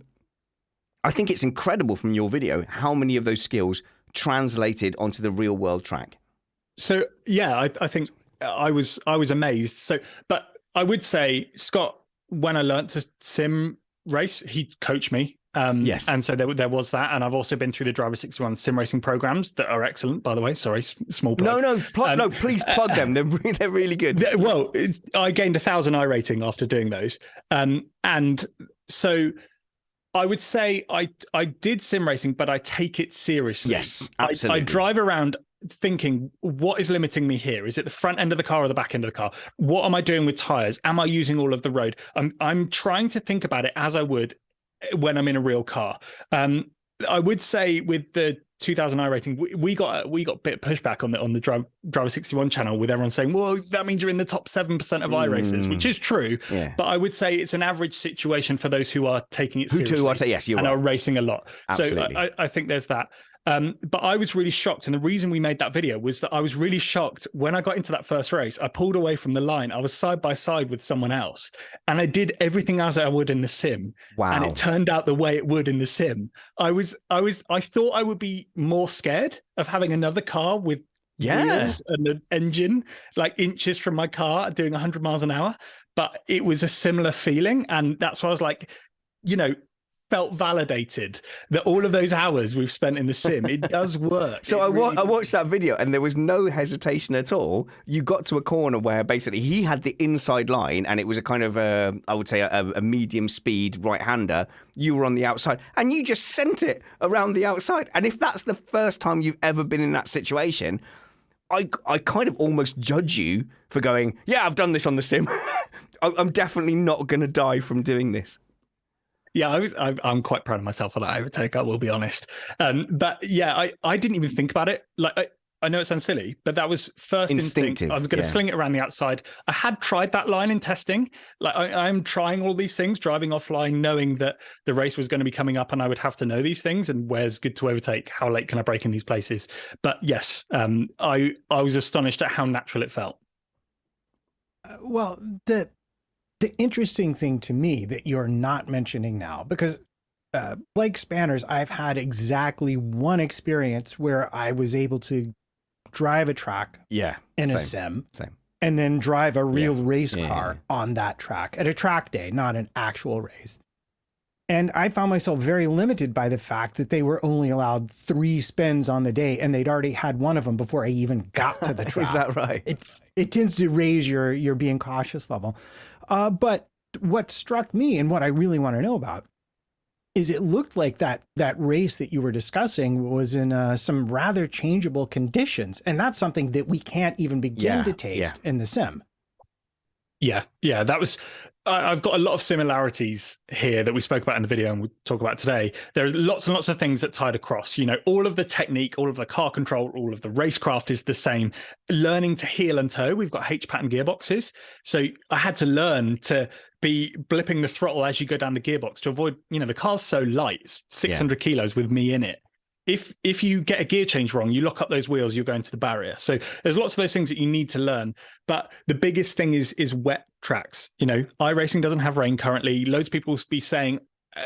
Speaker 1: I think it's incredible from your video how many of those skills translated onto the real world track.
Speaker 3: So yeah, I think I was amazed. So, but I would say Scott, when I learned to sim race, he coached me.
Speaker 1: Yes,
Speaker 3: and so there was that, and I've also been through the Driver 61 sim racing programs that are excellent, by the way. Sorry, small plug.
Speaker 1: No, please plug them. They're really good.
Speaker 3: Well, I gained 1,000 I rating after doing those, and so I would say I did sim racing, but I take it seriously.
Speaker 1: Yes, absolutely.
Speaker 3: I drive around thinking, what is limiting me here? Is it the front end of the car or the back end of the car? What am I doing with tires? Am I using all of the road? I'm trying to think about it as I would when I'm in a real car. I would say with the 2000 I rating, we got a bit of pushback on the Driver 61 channel, with everyone saying, well, that means you're in the top 7% of I races, which is true. Yeah. But I would say it's an average situation for those who are taking it seriously.
Speaker 1: Yes, you're
Speaker 3: and
Speaker 1: right.
Speaker 3: Are racing a lot.
Speaker 1: Absolutely.
Speaker 3: So I think there's that. But I was really shocked. And the reason we made that video was that I was really shocked when I got into that first race. I pulled away from the line. I was side by side with someone else, and I did everything as I would in the sim.
Speaker 1: Wow.
Speaker 3: And it turned out the way it would in the sim. I thought I would be more scared of having another car with wheels and an engine like inches from my car doing 100 miles an hour. But it was a similar feeling. And that's why I was like, felt validated that all of those hours we've spent in the sim, it does work.
Speaker 1: So I watched that video and there was no hesitation at all. You got to a corner where basically he had the inside line and it was a kind of I would say a medium speed right-hander. You were on the outside and you just sent it around the outside. And if that's the first time you've ever been in that situation, I kind of almost judge you for going, yeah, I've done this on the sim. I'm definitely not going to die from doing this.
Speaker 3: Yeah, I'm quite proud of myself for that overtake, I will be honest. But yeah, I didn't even think about it. Like, I know it sounds silly, but that was first instinct. I'm going to sling it around the outside. I had tried that line in testing. Like, I'm trying all these things, driving offline, knowing that the race was going to be coming up and I would have to know these things and where's good to overtake, how late can I brake in these places. But yes, I was astonished at how natural it felt.
Speaker 2: Well, the interesting thing to me that you're not mentioning now, because like Spanners, I've had exactly one experience where I was able to drive a track in a sim and then drive a real race car on that track at a track day, not an actual race. And I found myself very limited by the fact that they were only allowed 3 spins on the day and they'd already had one of them before I even got to the track.
Speaker 1: Is that right?
Speaker 2: It tends to raise your being cautious level. But what struck me and what I really want to know about is it looked like that race that you were discussing was in some rather changeable conditions. And that's something that we can't even begin to taste in the sim.
Speaker 3: Yeah, that was... I've got a lot of similarities here that we spoke about in the video and we'll talk about today. There are lots and lots of things that tied across. You know, all of the technique, all of the car control, all of the racecraft is the same. Learning to heel and toe, we've got H-pattern gearboxes. So I had to learn to be blipping the throttle as you go down the gearbox to avoid, you know, the car's so light, it's 600 kilos with me in it. If you get a gear change wrong, you lock up those wheels, you're going to the barrier. So there's lots of those things that you need to learn. But the biggest thing is wet tracks. You know, iRacing doesn't have rain currently. Loads of people will be saying,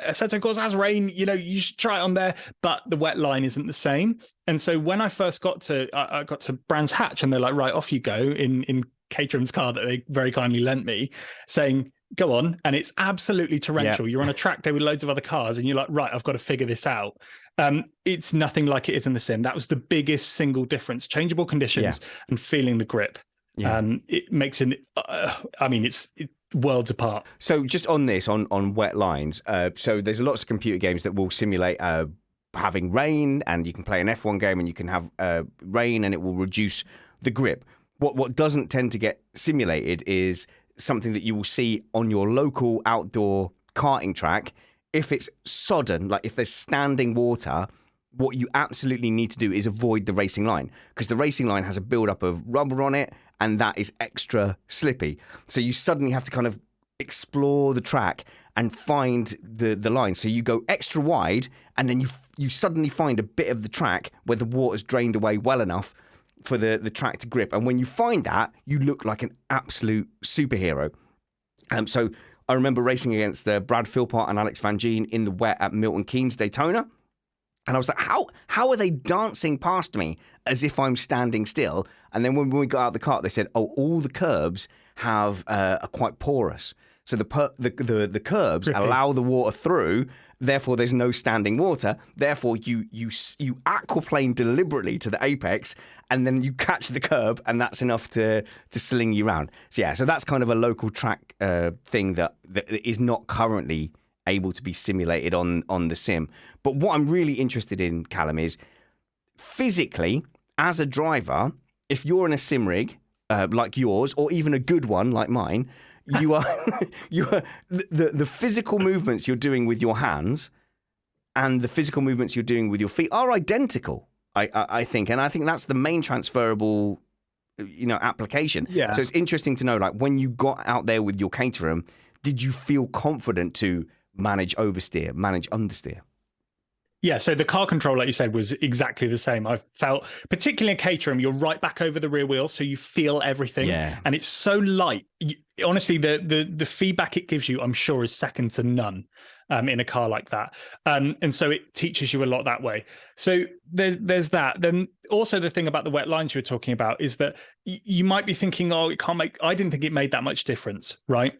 Speaker 3: Assetto Corsa has rain, you know, you should try it on there, but the wet line isn't the same. And so when I first got to Brands Hatch and they're like, right, off you go in Caterham's car that they very kindly lent me, saying, go on. And it's absolutely torrential. You're on a track day with loads of other cars and you're like, right, I've got to figure this out. It's nothing like it is in the sim. That was the biggest single difference. Changeable conditions and feeling the grip. It makes it's worlds apart.
Speaker 1: So just on this, on wet lines, so there's lots of computer games that will simulate having rain, and you can play an F1 game and you can have rain and it will reduce the grip. What doesn't tend to get simulated is something that you will see on your local outdoor karting track. If it's sodden, like if there's standing water, what you absolutely need to do is avoid the racing line, because the racing line has a buildup of rubber on it and that is extra slippy. So you suddenly have to kind of explore the track and find the line. So you go extra wide and then you suddenly find a bit of the track where the water's drained away well enough for the track to grip. And when you find that, you look like an absolute superhero. So I remember racing against Brad Philpott and Alex Van Gien in the wet at Milton Keynes Daytona. And I was like, how are they dancing past me as if I'm standing still? And then when we got out of the car, they said, oh, all the curbs are quite porous. So the curbs allow the water through. Therefore, there's no standing water. Therefore, you aquaplane deliberately to the apex, and then you catch the curb, and that's enough to sling you around. So that's kind of a local track thing that is not currently able to be simulated on the sim. But what I'm really interested in, Callum, is physically, as a driver, if you're in a sim rig like yours, or even a good one like mine, you are the physical movements you're doing with your hands and the physical movements you're doing with your feet are identical, I think. And I think that's the main transferable, application. So it's interesting to know, like, when you got out there with your Caterham, did you feel confident to manage oversteer, manage understeer?
Speaker 3: Yeah, so the car control, like you said, was exactly the same. I felt, particularly in Caterham, you're right back over the rear wheel, so you feel everything. And it's so light. Honestly, the feedback it gives you, I'm sure, is second to none in a car like that. And so it teaches you a lot that way. So there's that. Then also the thing about the wet lines you were talking about is that you might be thinking, oh, it can't make... I didn't think it made that much difference, right?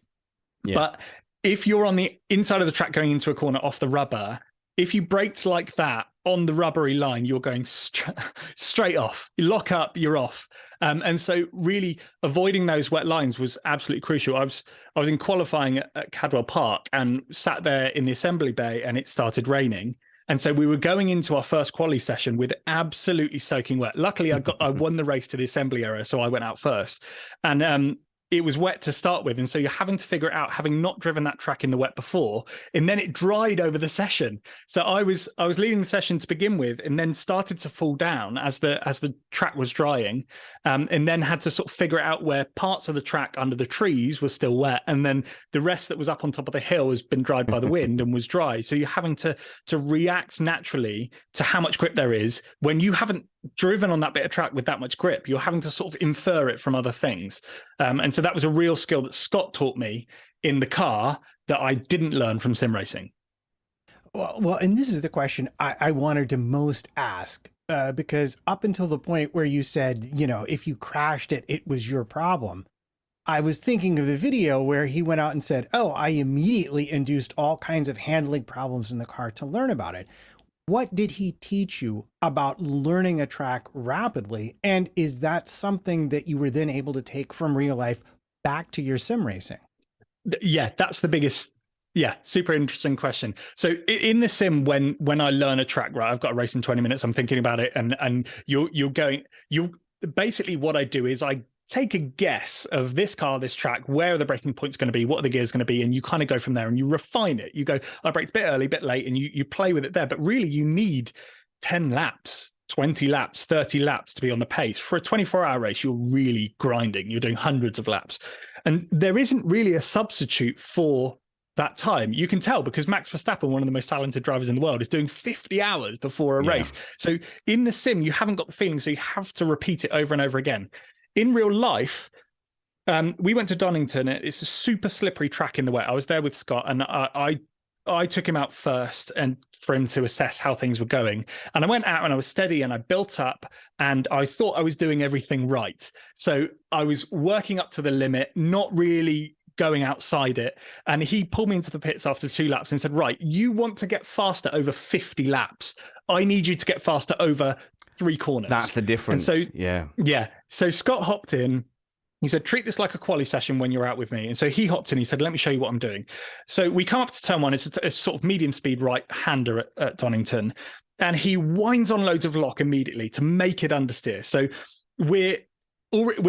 Speaker 3: But if you're on the inside of the track going into a corner off the rubber, if you braked like that on the rubbery line, you're going straight off. You lock up, you're off. And so really avoiding those wet lines was absolutely crucial. I was in qualifying at Cadwell Park and sat there in the assembly bay, and it started raining. And so we were going into our first quali session with absolutely soaking wet. Luckily, I won the race to the assembly area, so I went out first. And it was wet to start with. And so you're having to figure it out, having not driven that track in the wet before. And then it dried over the session. So I was leading the session to begin with, and then started to fall down as the track was drying. And then had to sort of figure out where parts of the track under the trees were still wet. And then the rest that was up on top of the hill has been dried by the wind and was dry. So you're having to react naturally to how much grip there is when you haven't driven on that bit of track with that much grip. You're having to sort of infer it from other things. And so that was a real skill that Scott taught me in the car that I didn't learn from sim racing.
Speaker 2: Well, and this is the question I wanted to most ask, because up until the point where you said, if you crashed it, it was your problem. I was thinking of the video where he went out and said, I immediately induced all kinds of handling problems in the car to learn about it. What did he teach you about learning a track rapidly? And is that something that you were then able to take from real life back to your sim racing?
Speaker 3: Yeah, that's the biggest. Yeah, super interesting question. So in the sim, when I learn a track, right, I've got a race in 20 minutes, I'm thinking about it, and you're basically what I do is I take a guess of this car, this track, where are the braking points going to be, what are the gears going to be, and you kind of go from there and you refine it. You go, I braked a bit early, a bit late, and you play with it there. But really, you need 10 laps, 20 laps, 30 laps to be on the pace. For a 24-hour race, you're really grinding. You're doing hundreds of laps. And there isn't really a substitute for that time. You can tell because Max Verstappen, one of the most talented drivers in the world, is doing 50 hours before a race. So in the sim, you haven't got the feeling, so you have to repeat it over and over again. In real life, we went to Donington. It's a super slippery track in the wet. I was there with Scott, and I took him out first and for him to assess how things were going. And I went out and I was steady and I built up and I thought I was doing everything right. So I was working up to the limit, not really going outside it. And he pulled me into the pits after 2 laps and said, right, you want to get faster over 50 laps. I need you to get faster over 3 corners.
Speaker 1: That's the difference.
Speaker 3: And so,
Speaker 1: yeah.
Speaker 3: So Scott hopped in. He said, treat this like a quali session when you're out with me. And so he hopped in. He said, let me show you what I'm doing. So we come up to turn 1. It's a sort of medium speed right-hander at Donington. And he winds on loads of lock immediately to make it understeer. So we're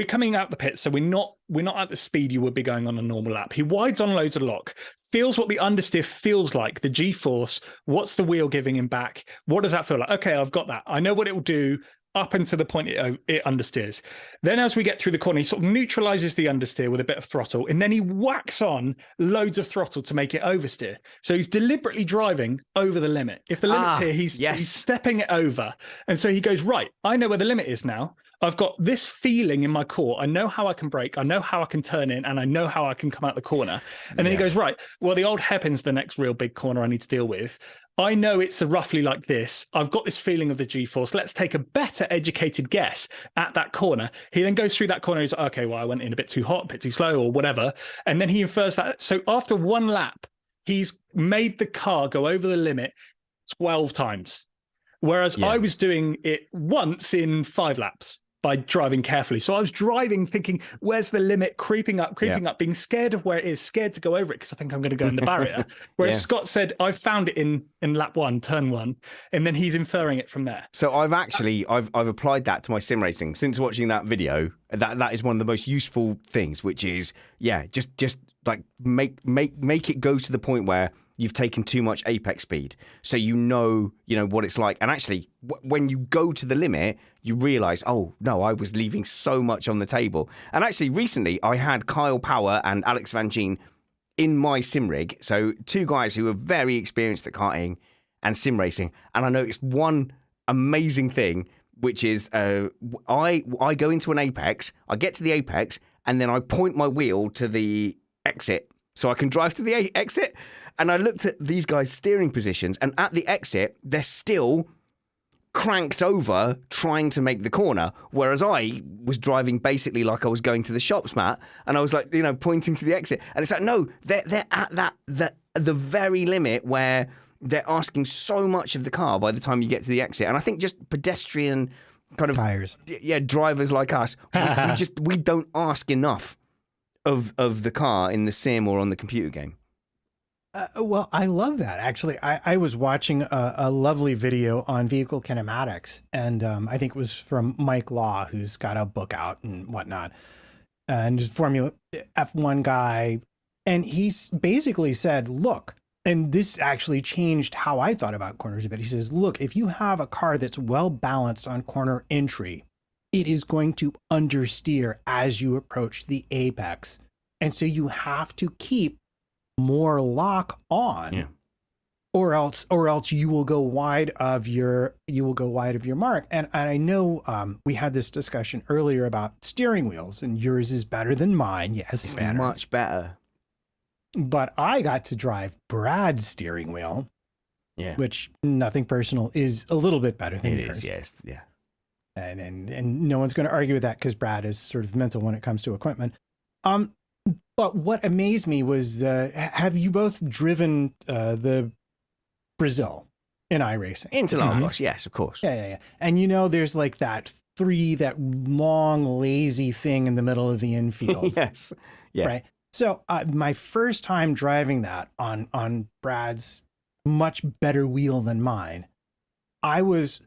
Speaker 3: coming out the pit, so we're not at the speed you would be going on a normal lap. He wides on loads of lock, feels what the understeer feels like, the G-force, what's the wheel giving him back, what does that feel like? Okay, I've got that. I know what it will do up until the point it understeers. Then as we get through the corner, he sort of neutralizes the understeer with a bit of throttle, and then he whacks on loads of throttle to make it oversteer. So he's deliberately driving over the limit. If the limit's here, he's stepping it over. And so he goes, right, I know where the limit is now. I've got this feeling in my core. I know how I can brake. I know how I can turn in, and I know how I can come out the corner. And then he goes, right, well, the old hairpin's the next real big corner I need to deal with. I know it's roughly like this. I've got this feeling of the G-force. Let's take a better educated guess at that corner. He then goes through that corner. He's like, okay, well, I went in a bit too hot, a bit too slow, or whatever. And then he infers that. So after 1 lap, he's made the car go over the limit 12 times. Whereas I was doing it once in 5 laps by driving carefully. So I was driving thinking, where's the limit? Creeping up, being scared of where it is, scared to go over it because I think I'm going to go in the barrier. Whereas Scott said, I found it in lap 1, turn 1, and then he's inferring it from there.
Speaker 1: So I've applied that to my sim racing since watching that video. That is one of the most useful things, which is, just like make it go to the point where you've taken too much apex speed, so you know what it's like. And actually, when you go to the limit, you realise, oh no, I was leaving so much on the table. And actually, recently I had Kyle Power and Alex Van Gien in my sim rig, so 2 guys who are very experienced at karting and sim racing. And I noticed one amazing thing, which is I go into an apex, I get to the apex, and then I point my wheel to the exit so I can drive to the exit. And I looked at these guys' steering positions, and at the exit, they're still cranked over trying to make the corner, whereas I was driving basically like I was going to the shops, Matt, and I was like, pointing to the exit. And it's like, no, they're at the very limit where they're asking so much of the car by the time you get to the exit. And I think just pedestrian kind of
Speaker 2: Tires.
Speaker 1: Yeah, drivers like us, we don't ask enough of the car in the sim or on the computer game.
Speaker 2: Well, I love that. Actually, I was watching a lovely video on vehicle kinematics, and I think it was from Mike Law, who's got a book out and whatnot, and he's a Formula F1 guy. And he's basically said, look, and this actually changed how I thought about corners a bit. He says, look, if you have a car that's well balanced on corner entry, it is going to understeer as you approach the apex. And so you have to keep more lock on, or else you will go wide of your mark. And I know we had this discussion earlier about steering wheels, and yours is better than mine. Yes,
Speaker 1: It's much better.
Speaker 2: But I got to drive Brad's steering wheel, which, nothing personal, is a little bit better than yours.
Speaker 1: Yes, yeah.
Speaker 2: And no one's going to argue with that because Brad is sort of mental when it comes to equipment. But what amazed me was, have you both driven the Brazil in iRacing?
Speaker 1: Interlagos, yes, of course.
Speaker 2: Yeah. And there's like that long, lazy thing in the middle of the infield.
Speaker 1: Yes. Yeah.
Speaker 2: Right. So my first time driving that on Brad's much better wheel than mine, I was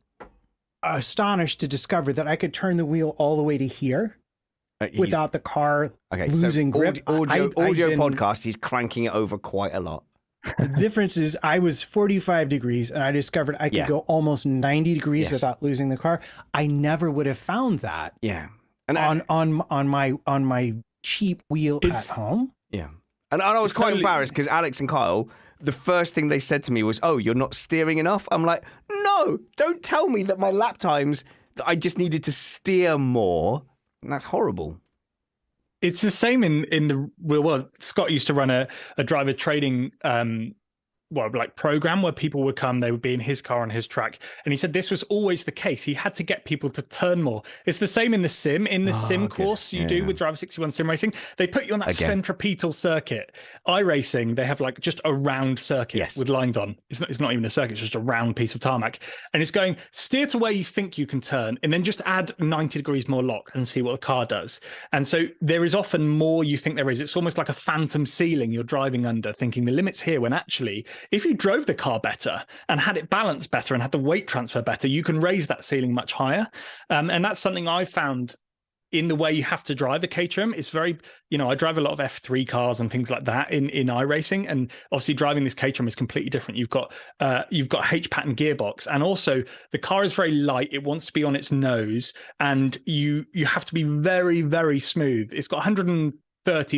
Speaker 2: astonished to discover that I could turn the wheel all the way to here without the car losing grip.
Speaker 1: Audio podcast, he's cranking it over quite a lot.
Speaker 2: The difference is I was 45 degrees and I discovered I could go almost 90 degrees without losing the car. I never would have found that.
Speaker 1: Yeah.
Speaker 2: And on my cheap wheel at home.
Speaker 1: Yeah. And I was quite embarrassed because Alex and Kyle, the first thing they said to me was, "Oh, you're not steering enough." I'm like, "No, don't tell me that my lap times, that I just needed to steer more." And that's horrible.
Speaker 3: It's the same in the real world. Scott used to run a driver training program where people would come, they would be in his car on his track. And he said this was always the case. He had to get people to turn more. It's the same in the sim. In the sim course you do with Driver 61 sim racing, they put you on that centripetal circuit. iRacing, they have like just a round circuit with lines on. It's not even a circuit, it's just a round piece of tarmac. And it's going, steer to where you think you can turn, and then just add 90 degrees more lock and see what the car does. And so there is often more you think there is. It's almost like a phantom ceiling you're driving under, thinking the limit's here, when actually, if you drove the car better and had it balanced better and had the weight transfer better, you can raise that ceiling much higher. And that's something I found in the way you have to drive a Caterham. It's very, I drive a lot of F3 cars and things like that in iRacing. And obviously driving this Caterham is completely different. You've got H-pattern gearbox, and also the car is very light. It wants to be on its nose, and you have to be very, very smooth. It's got 130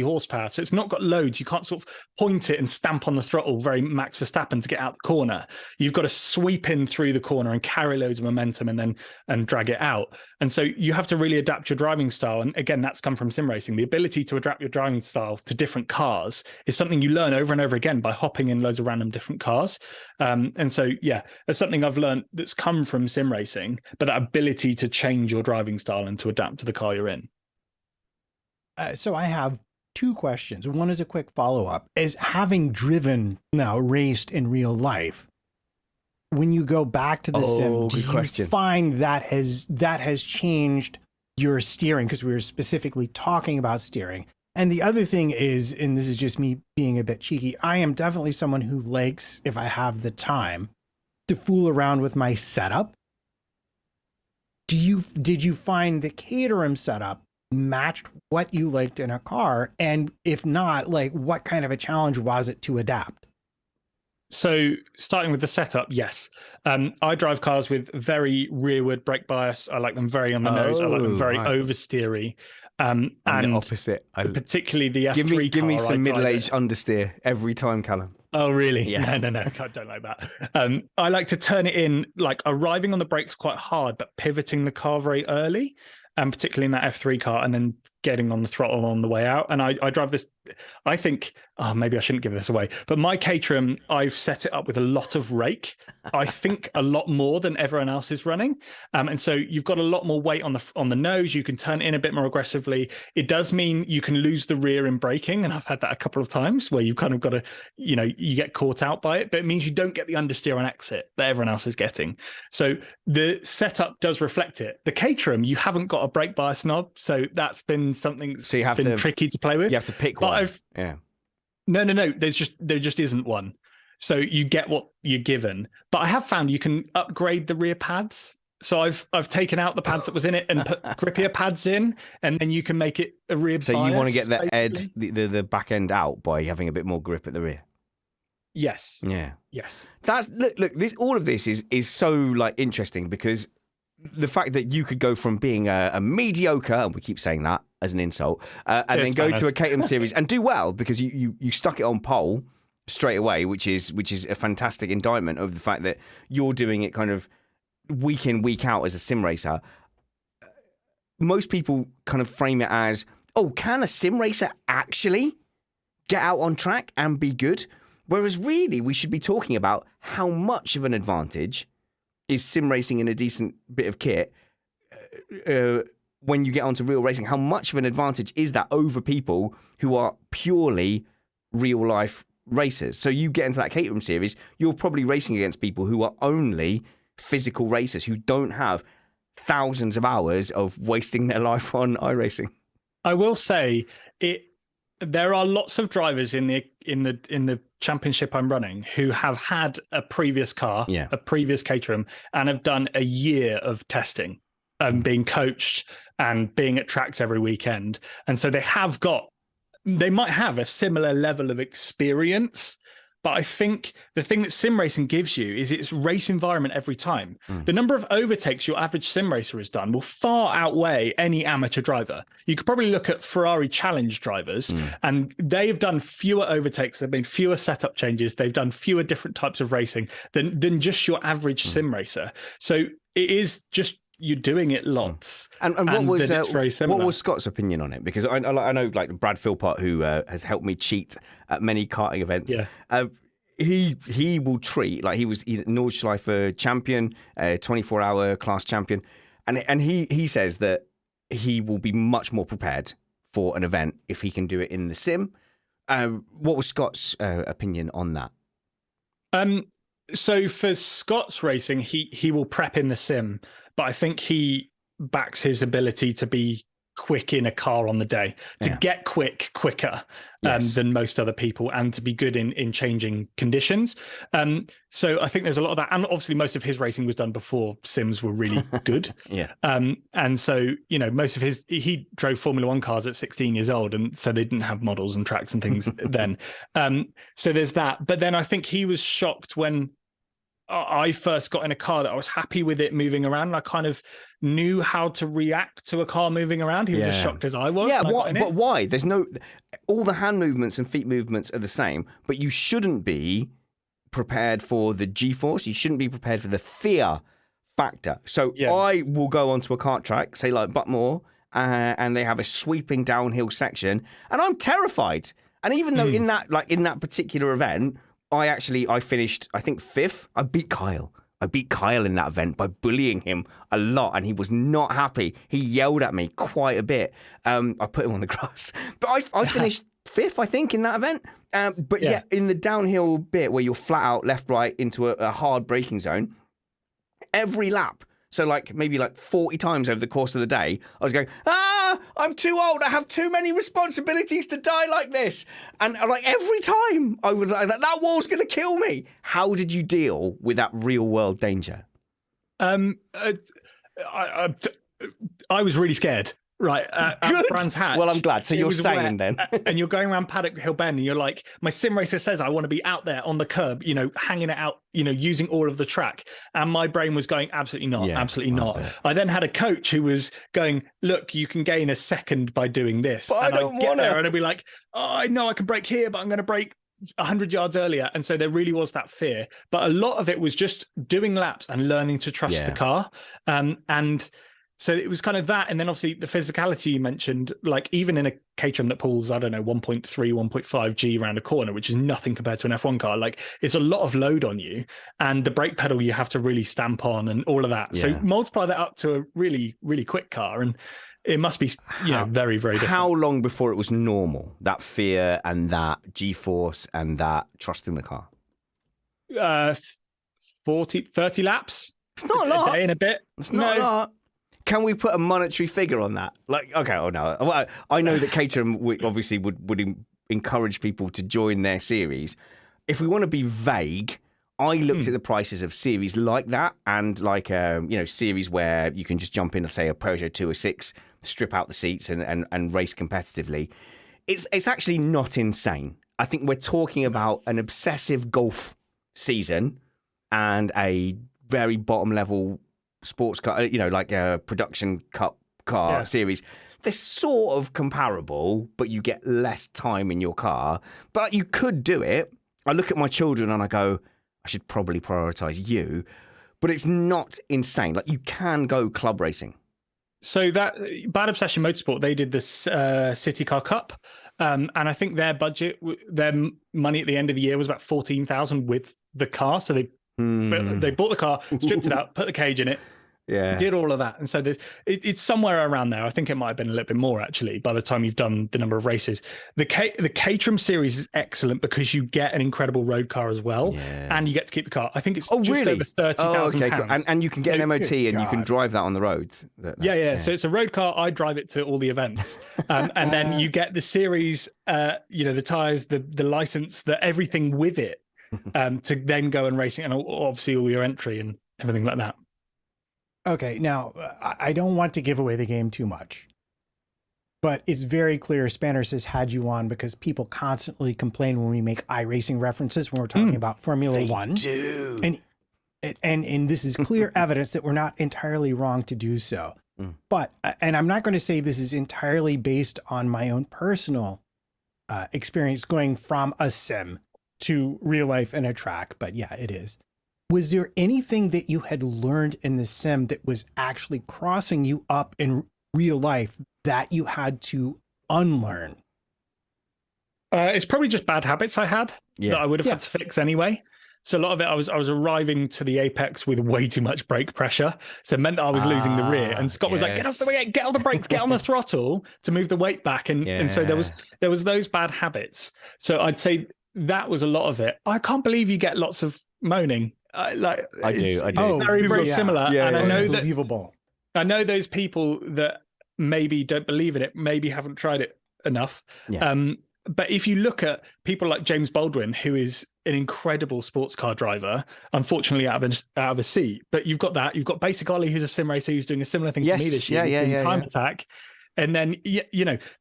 Speaker 3: horsepower, so it's not got loads. You can't sort of point it and stamp on the throttle very Max Verstappen to get out the corner. You've got to sweep in through the corner and carry loads of momentum and drag it out. And so you have to really adapt your driving style. And again, that's come from sim racing. The ability to adapt your driving style to different cars is something you learn over and over again by hopping in loads of random different cars. And so, that's something I've learned that's come from sim racing, but that ability to change your driving style and to adapt to the car you're in.
Speaker 2: So I have two questions. One is a quick follow-up. Is having raced in real life, when you go back to the sim, do you find that has changed your steering? Because we were specifically talking about steering. And the other thing is, and this is just me being a bit cheeky, I am definitely someone who likes, if I have the time, to fool around with my setup. Did you find the Caterham setup matched what you liked in a car? And if not, what kind of a challenge was it to adapt?
Speaker 3: So starting with the setup, yes. I drive cars with very rearward brake bias. I like them very on the nose. I like them very oversteery.
Speaker 1: I'm the opposite.
Speaker 3: Particularly the F3
Speaker 1: Give me some middle-aged understeer every time, Callum.
Speaker 3: Oh, really?
Speaker 1: Yeah.
Speaker 3: No. I don't like that. I like to turn it in, like arriving on the brakes quite hard, but pivoting the car very early. And particularly in that F3 car, and then getting on the throttle on the way out. And I drive this I think, oh, maybe I shouldn't give this away, but my Caterham, I've set it up with a lot of rake. I think a lot more than everyone else is running. And so you've got a lot more weight on the nose. You can turn in a bit more aggressively. It does mean you can lose the rear in braking. And I've had that a couple of times where you kind of got to, you get caught out by it, but it means you don't get the understeer on exit that everyone else is getting. So the setup does reflect it. The Caterham, you haven't got a brake bias knob. So that's been something that's been tricky to play with.
Speaker 1: You have to pick one.
Speaker 3: No. There just isn't one. So you get what you're given. But I have found you can upgrade the rear pads. So I've taken out the pads that was in it and put grippier pads in, and then you can make it a rear bias.
Speaker 1: So you want to get the back end out by having a bit more grip at the rear.
Speaker 3: Yes.
Speaker 1: Yeah.
Speaker 3: Yes.
Speaker 1: That's look. All of this is so like interesting because the fact that you could go from being a mediocre, and we keep saying that as an insult, and then go to a Caterham series and do well because you stuck it on pole straight away, which is a fantastic indictment of the fact that you're doing it kind of week in, week out as a sim racer. Most people kind of frame it as, oh, can a sim racer actually get out on track and be good? Whereas really we should be talking about how much of an advantage is sim racing in a decent bit of kit when you get onto real racing. How much of an advantage is that over people who are purely real life racers? So you get into that Caterham series, you're probably racing against people who are only physical racers who don't have thousands of hours of wasting their life on iRacing.
Speaker 3: I will say there are lots of drivers in the championship I'm running who have had a previous car, a previous Caterham, and have done a year of testing and being coached and being at tracks every weekend. And so they might have a similar level of experience. But I think the thing that sim racing gives you is its race environment every time. The number of overtakes your average sim racer has done will far outweigh any amateur driver. You could probably look at Ferrari Challenge drivers, and they've done fewer overtakes. They've made fewer setup changes. They've done fewer different types of racing than just your average sim racer. So it is just, you're doing it lots. And
Speaker 1: what was
Speaker 3: it's very similar.
Speaker 1: What was Scott's opinion on it? Because I know like Brad Philpott, who has helped me cheat at many karting events. Yeah. He will treat like he's a Nordschleife champion, 24-hour class champion, and he says that he will be much more prepared for an event if he can do it in the sim. What was Scott's opinion on that?
Speaker 3: So for Scott's racing, he will prep in the sim, but I think he backs his ability to be quick in a car on the day, to get quicker than most other people, and to be good in changing conditions. So I think there's a lot of that. And obviously most of his racing was done before sims were really good. And so, most of he drove Formula One cars at 16 years old. And so they didn't have models and tracks and things then. So there's that. But then I think he was shocked when I first got in a car that I was happy with it moving around. And I kind of knew how to react to a car moving around. He was as shocked as I was.
Speaker 1: Yeah, but why? There's all the hand movements and feet movements are the same, but you shouldn't be prepared for the G-force. You shouldn't be prepared for the fear factor. So I will go onto a kart track, say like Butmore, and they have a sweeping downhill section, and I'm terrified. And even though in that particular event, I finished, I think, 5th. I beat Kyle in that event by bullying him a lot, and he was not happy. He yelled at me quite a bit. I put him on the grass. But I finished 5th, I think, in that event. But in the downhill bit where you're flat out left, right into a hard braking zone, every lap, so maybe 40 times over the course of the day, I was going, I'm too old. I have too many responsibilities to die like this. And every time I was like, that wall's going to kill me. How did you deal with that real world danger?
Speaker 3: I was really scared. Right, at Brands Hatch.
Speaker 1: Well, I'm glad. So you're saying then.
Speaker 3: And you're going around Paddock Hill Bend and you're like, my sim racer says I want to be out there on the curb, hanging it out, using all of the track. And my brain was going, absolutely not, absolutely not. I then had a coach who was going, look, you can gain a second by doing this.
Speaker 1: But
Speaker 3: and
Speaker 1: I'd
Speaker 3: get there and I'd be like, oh, I know I can brake here, but I'm going to brake 100 yards earlier. And so there really was that fear. But a lot of it was just doing laps and learning to trust the car. And So it was kind of that. And then obviously the physicality you mentioned, like even in a Caterham that pulls, I don't know, 1.3, 1.5 G around a corner, which is nothing compared to an F1 car. Like it's a lot of load on you, and the brake pedal you have to really stamp on and all of that.
Speaker 1: Yeah.
Speaker 3: So multiply that up to a really, really quick car, and it must be, very, very different.
Speaker 1: How long before it was normal, that fear and that G-force and that trust in the car?
Speaker 3: 30 laps.
Speaker 1: It's not a lot.
Speaker 3: A day and a bit.
Speaker 1: It's not a lot. Can we put a monetary figure on that? Like, okay, oh no. Well, I know that Caterham obviously would encourage people to join their series. If we want to be vague, I looked at the prices of series like that, and like series where you can just jump in, say, a Peugeot 206, strip out the seats and race competitively. It's actually not insane. I think we're talking about an obsessive golf season and a very bottom level sports car, like a production cup car series. They're sort of comparable, but you get less time in your car. But you could do it. I look at my children and I go, I should probably prioritize you, but it's not insane. Like you can go club racing.
Speaker 3: So that Bad Obsession Motorsport, they did this City Car Cup, and I think their budget, their money at the end of the year was about 14,000 with the car. So they bought the car, stripped it out, put the cage in it, did all of that, and so it's somewhere around there. I think it might have been a little bit more actually by the time you've done the number of races. The Caterham series is excellent because you get an incredible road car as well, and you get to keep the car. I think it's just
Speaker 1: really?
Speaker 3: over £30,000.
Speaker 1: And you can get an MOT and you can drive that on the roads.
Speaker 3: Yeah. So it's a road car. I drive it to all the events, and then you get the series, the tyres, the license, everything with it, to then go and racing, and obviously all your entry and everything like that.
Speaker 2: Okay, now, I don't want to give away the game too much, but it's very clear Spanners has had you on because people constantly complain when we make iRacing references when we're talking about Formula One.
Speaker 1: Do.
Speaker 2: And this is clear evidence that we're not entirely wrong to do so. But, and I'm not going to say this is entirely based on my own personal experience going from a sim to real life and a track, but yeah, it is. Was there anything that you had learned in the sim that was actually crossing you up in real life that you had to unlearn?
Speaker 3: It's probably just bad habits I had that I would have had to fix anyway. So a lot of it, I was arriving to the apex with way too much brake pressure. So it meant that I was losing the rear. And Scott was like, get off the way, get on the brakes, get on the throttle to move the weight back. And so there was those bad habits. So I'd say that was a lot of it. I can't believe you get lots of moaning. I do. Very, very similar. And I know
Speaker 2: unbelievable.
Speaker 3: I know those people that maybe don't believe in it, maybe haven't tried it enough. But if you look at people like James Baldwin, who is an incredible sports car driver, unfortunately out of a seat, but you've got Basic Ollie, who's a sim racer, who's doing a similar thing to me this year, Time Attack. And then,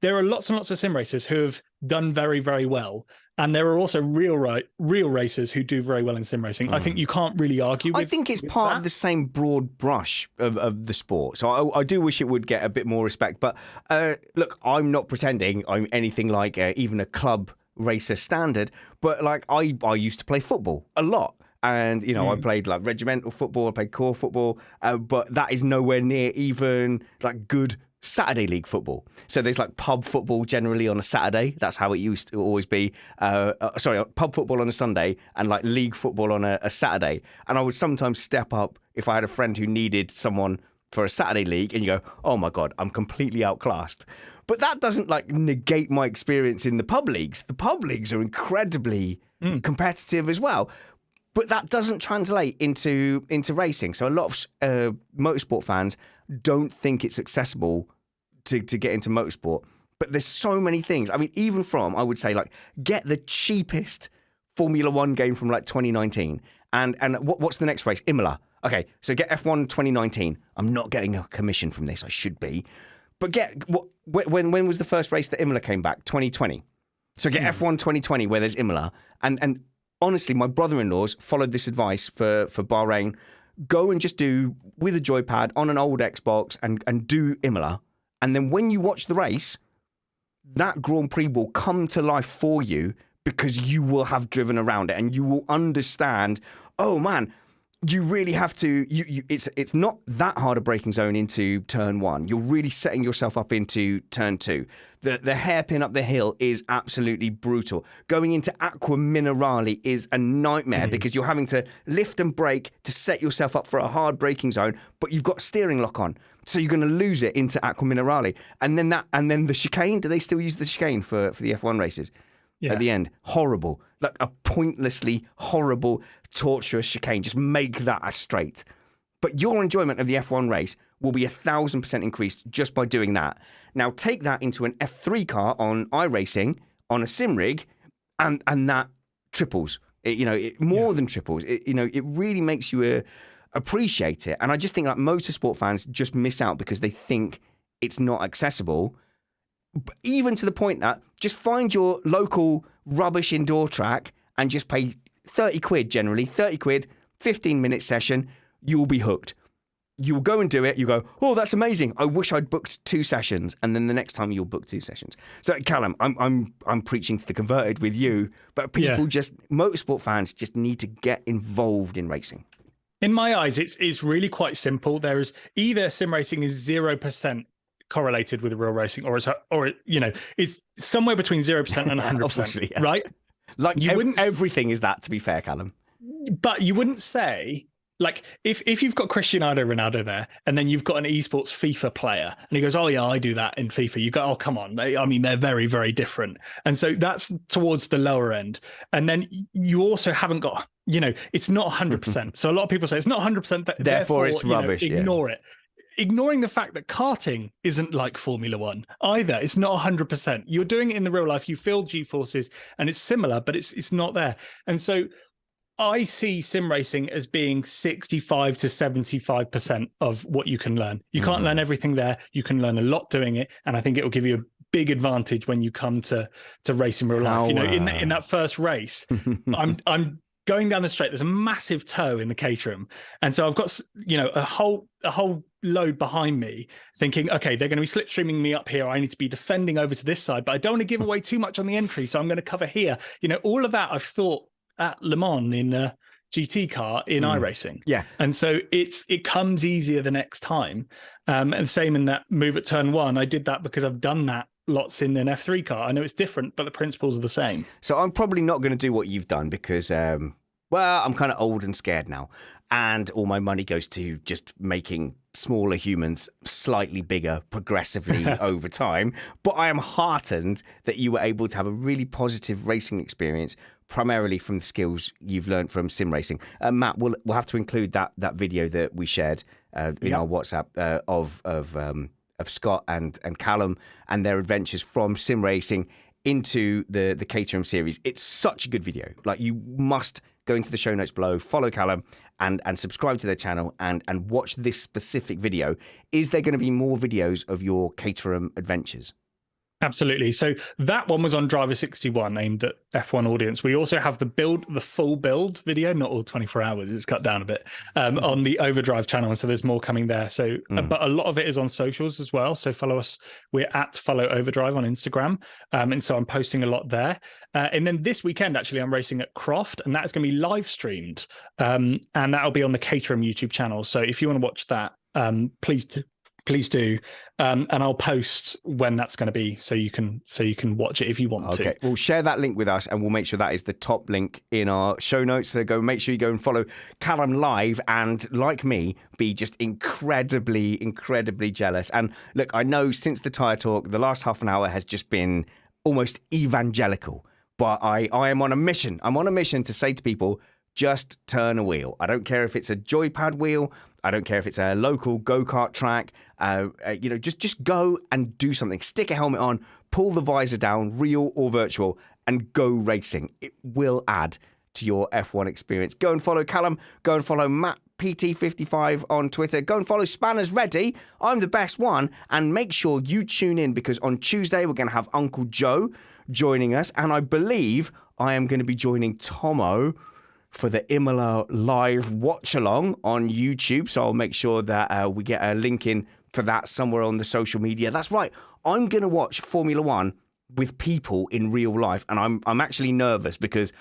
Speaker 3: there are lots and lots of sim racers who have done very, very well. And there are also real racers who do very well in sim racing. I think you can't really argue with
Speaker 1: I think it's part of the same broad brush of the sport. So I do wish it would get a bit more respect. But look, I'm not pretending I'm anything like even a club racer standard. But like I used to play football a lot. And, I played like regimental football, I played core football. But that is nowhere near even like good Saturday league football. So there's like pub football generally on a Saturday. That's how it used to always be. Pub football on a Sunday and like league football on a Saturday. And I would sometimes step up if I had a friend who needed someone for a Saturday league and you go, oh my God, I'm completely outclassed. But that doesn't like negate my experience in the pub leagues. The pub leagues are incredibly competitive as well. But that doesn't translate into racing. So a lot of motorsport fans don't think it's accessible to get into motorsport. But there's so many things. I mean, even I would say, like, get the cheapest Formula One game from like 2019. And what's the next race? Imola. Okay, so get F1 2019. I'm not getting a commission from this. I should be. But when was the first race that Imola came back? 2020. So get F1 2020 where there's Imola. And honestly, my brother-in-laws followed this advice for Bahrain. Go and just do with a joypad on an old Xbox and do Imola. And then when you watch the race, that Grand Prix will come to life for you because you will have driven around it and you will understand, oh man, you really have to. It's not that hard a braking zone into turn one. You're really setting yourself up into turn two. The hairpin up the hill is absolutely brutal. Going into Aqua Minerale is a nightmare because you're having to lift and brake to set yourself up for a hard braking zone, but you've got steering lock on. So you're going to lose it into Aqua Minerale. And then the chicane, do they still use the chicane for the F1 races? Yeah. At the end? Horrible. Like a pointlessly horrible, torturous chicane. Just make that a straight. But your enjoyment of the F1 race will be 1,000% increased just by doing that. Now take that into an F3 car on iRacing, on a sim rig, and that triples. It more than triples. It really makes you appreciate it. And I just think like motorsport fans just miss out because they think it's not accessible. Even to the point that just find your local rubbish indoor track and just pay 30 quid generally, 30 quid, 15-minute session, you will be hooked. You will go and do it. You go, oh, that's amazing. I wish I'd booked 2 sessions. And then the next time you'll book 2 sessions. So Callum, I'm preaching to the converted with you, but motorsport fans just need to get involved in racing.
Speaker 3: In my eyes, it's really quite simple. There is either sim racing is 0% correlated with real racing, or it's somewhere between 0% and 100%, yeah. Right?
Speaker 1: Like everything is that, to be fair, Callum.
Speaker 3: But you wouldn't say, like, if you've got Cristiano Ronaldo there, and then you've got an esports FIFA player, and he goes, oh yeah, I do that in FIFA. You go, oh come on, they're very, very different. And so that's towards the lower end. And then you also haven't got, it's not 100%. So a lot of people say it's not 100%.
Speaker 1: Therefore it's rubbish.
Speaker 3: Ignore it. Ignoring the fact that karting isn't like Formula One either. It's not 100%. You're doing it in the real life. You feel G-forces and it's similar, but it's not there. And so I see sim racing as being 65 to 75% of what you can learn. You can't learn everything there. You can learn a lot doing it. And I think it will give you a big advantage when you come to race in real life. In that first race, I'm going down the straight, there's a massive toe in the Caterham. And so I've got, a whole load behind me thinking, okay, they're going to be slipstreaming me up here. I need to be defending over to this side, but I don't want to give away too much on the entry. So I'm going to cover here. All of that I've thought at Le Mans in a GT car in iRacing.
Speaker 1: Yeah.
Speaker 3: And so it comes easier the next time. And same in that move at turn one. I did that because I've done that lots in an F3 car. I know it's different, but the principles are the same.
Speaker 1: So I'm probably not going to do what you've done because, I'm kind of old and scared now. And all my money goes to just making smaller humans slightly bigger progressively over time. But I am heartened that you were able to have a really positive racing experience, primarily from the skills you've learned from sim racing. Matt, we'll have to include that video that we shared in our WhatsApp of Scott and Callum and their adventures from sim racing into the Caterham series. It's such a good video. Like, you must go into the show notes below, follow Callum and subscribe to their channel and watch this specific video. Is there going to be more videos of your Caterham adventures?
Speaker 3: Absolutely. So that one was on Driver 61, aimed at F1 audience. We also have the full build video, not all 24 hours, it's cut down a bit, on the Overdrive channel. So there's more coming there. So, but a lot of it is on socials as well. So follow us. We're at Follow Overdrive on Instagram. And so I'm posting a lot there. And then this weekend, actually, I'm racing at Croft, and that's going to be live streamed. And that'll be on the Caterham YouTube channel. So if you want to watch that, please do. And I'll post when that's going to be so you can watch it if you want to.
Speaker 1: Okay, we'll share that link with us and we'll make sure that is the top link in our show notes. So make sure you go and follow Callum live and, like me, be just incredibly, incredibly jealous. And look, I know since the Tyre Talk, the last half an hour has just been almost evangelical, but I am on a mission. I'm on a mission to say to people, just turn a wheel. I don't care if it's a joypad wheel. I don't care if it's a local go-kart track. Just go and do something. Stick a helmet on, pull the visor down, real or virtual, and go racing. It will add to your F1 experience. Go and follow Callum. Go and follow Matt PT55 on Twitter. Go and follow Spanners Ready. I'm the best one. And make sure you tune in because on Tuesday we're going to have Uncle Joe joining us. And I believe I am going to be joining Tomo for the Imola live watch along on YouTube. So I'll make sure that we get a link in for that somewhere on the social media. That's right. I'm going to watch Formula One with people in real life. And I'm actually nervous because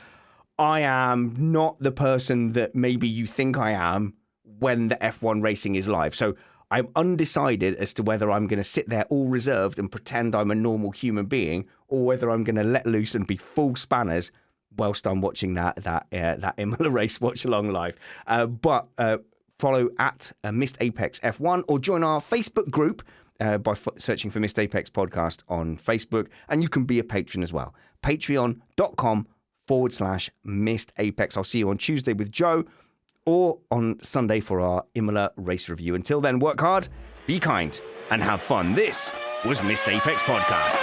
Speaker 1: I am not the person that maybe you think I am when the F1 racing is live. So I'm undecided as to whether I'm going to sit there all reserved and pretend I'm a normal human being, or whether I'm going to let loose and be full spanners whilst I'm watching that Imola race watch along live. But follow at Missed Apex F1 or join our Facebook group by searching for Missed Apex Podcast on Facebook. And you can be a patron as well. Patreon.com/Missed Apex. I'll see you on Tuesday with Joe or on Sunday for our Imola race review. Until then, work hard, be kind, and have fun. This was Missed Apex Podcast.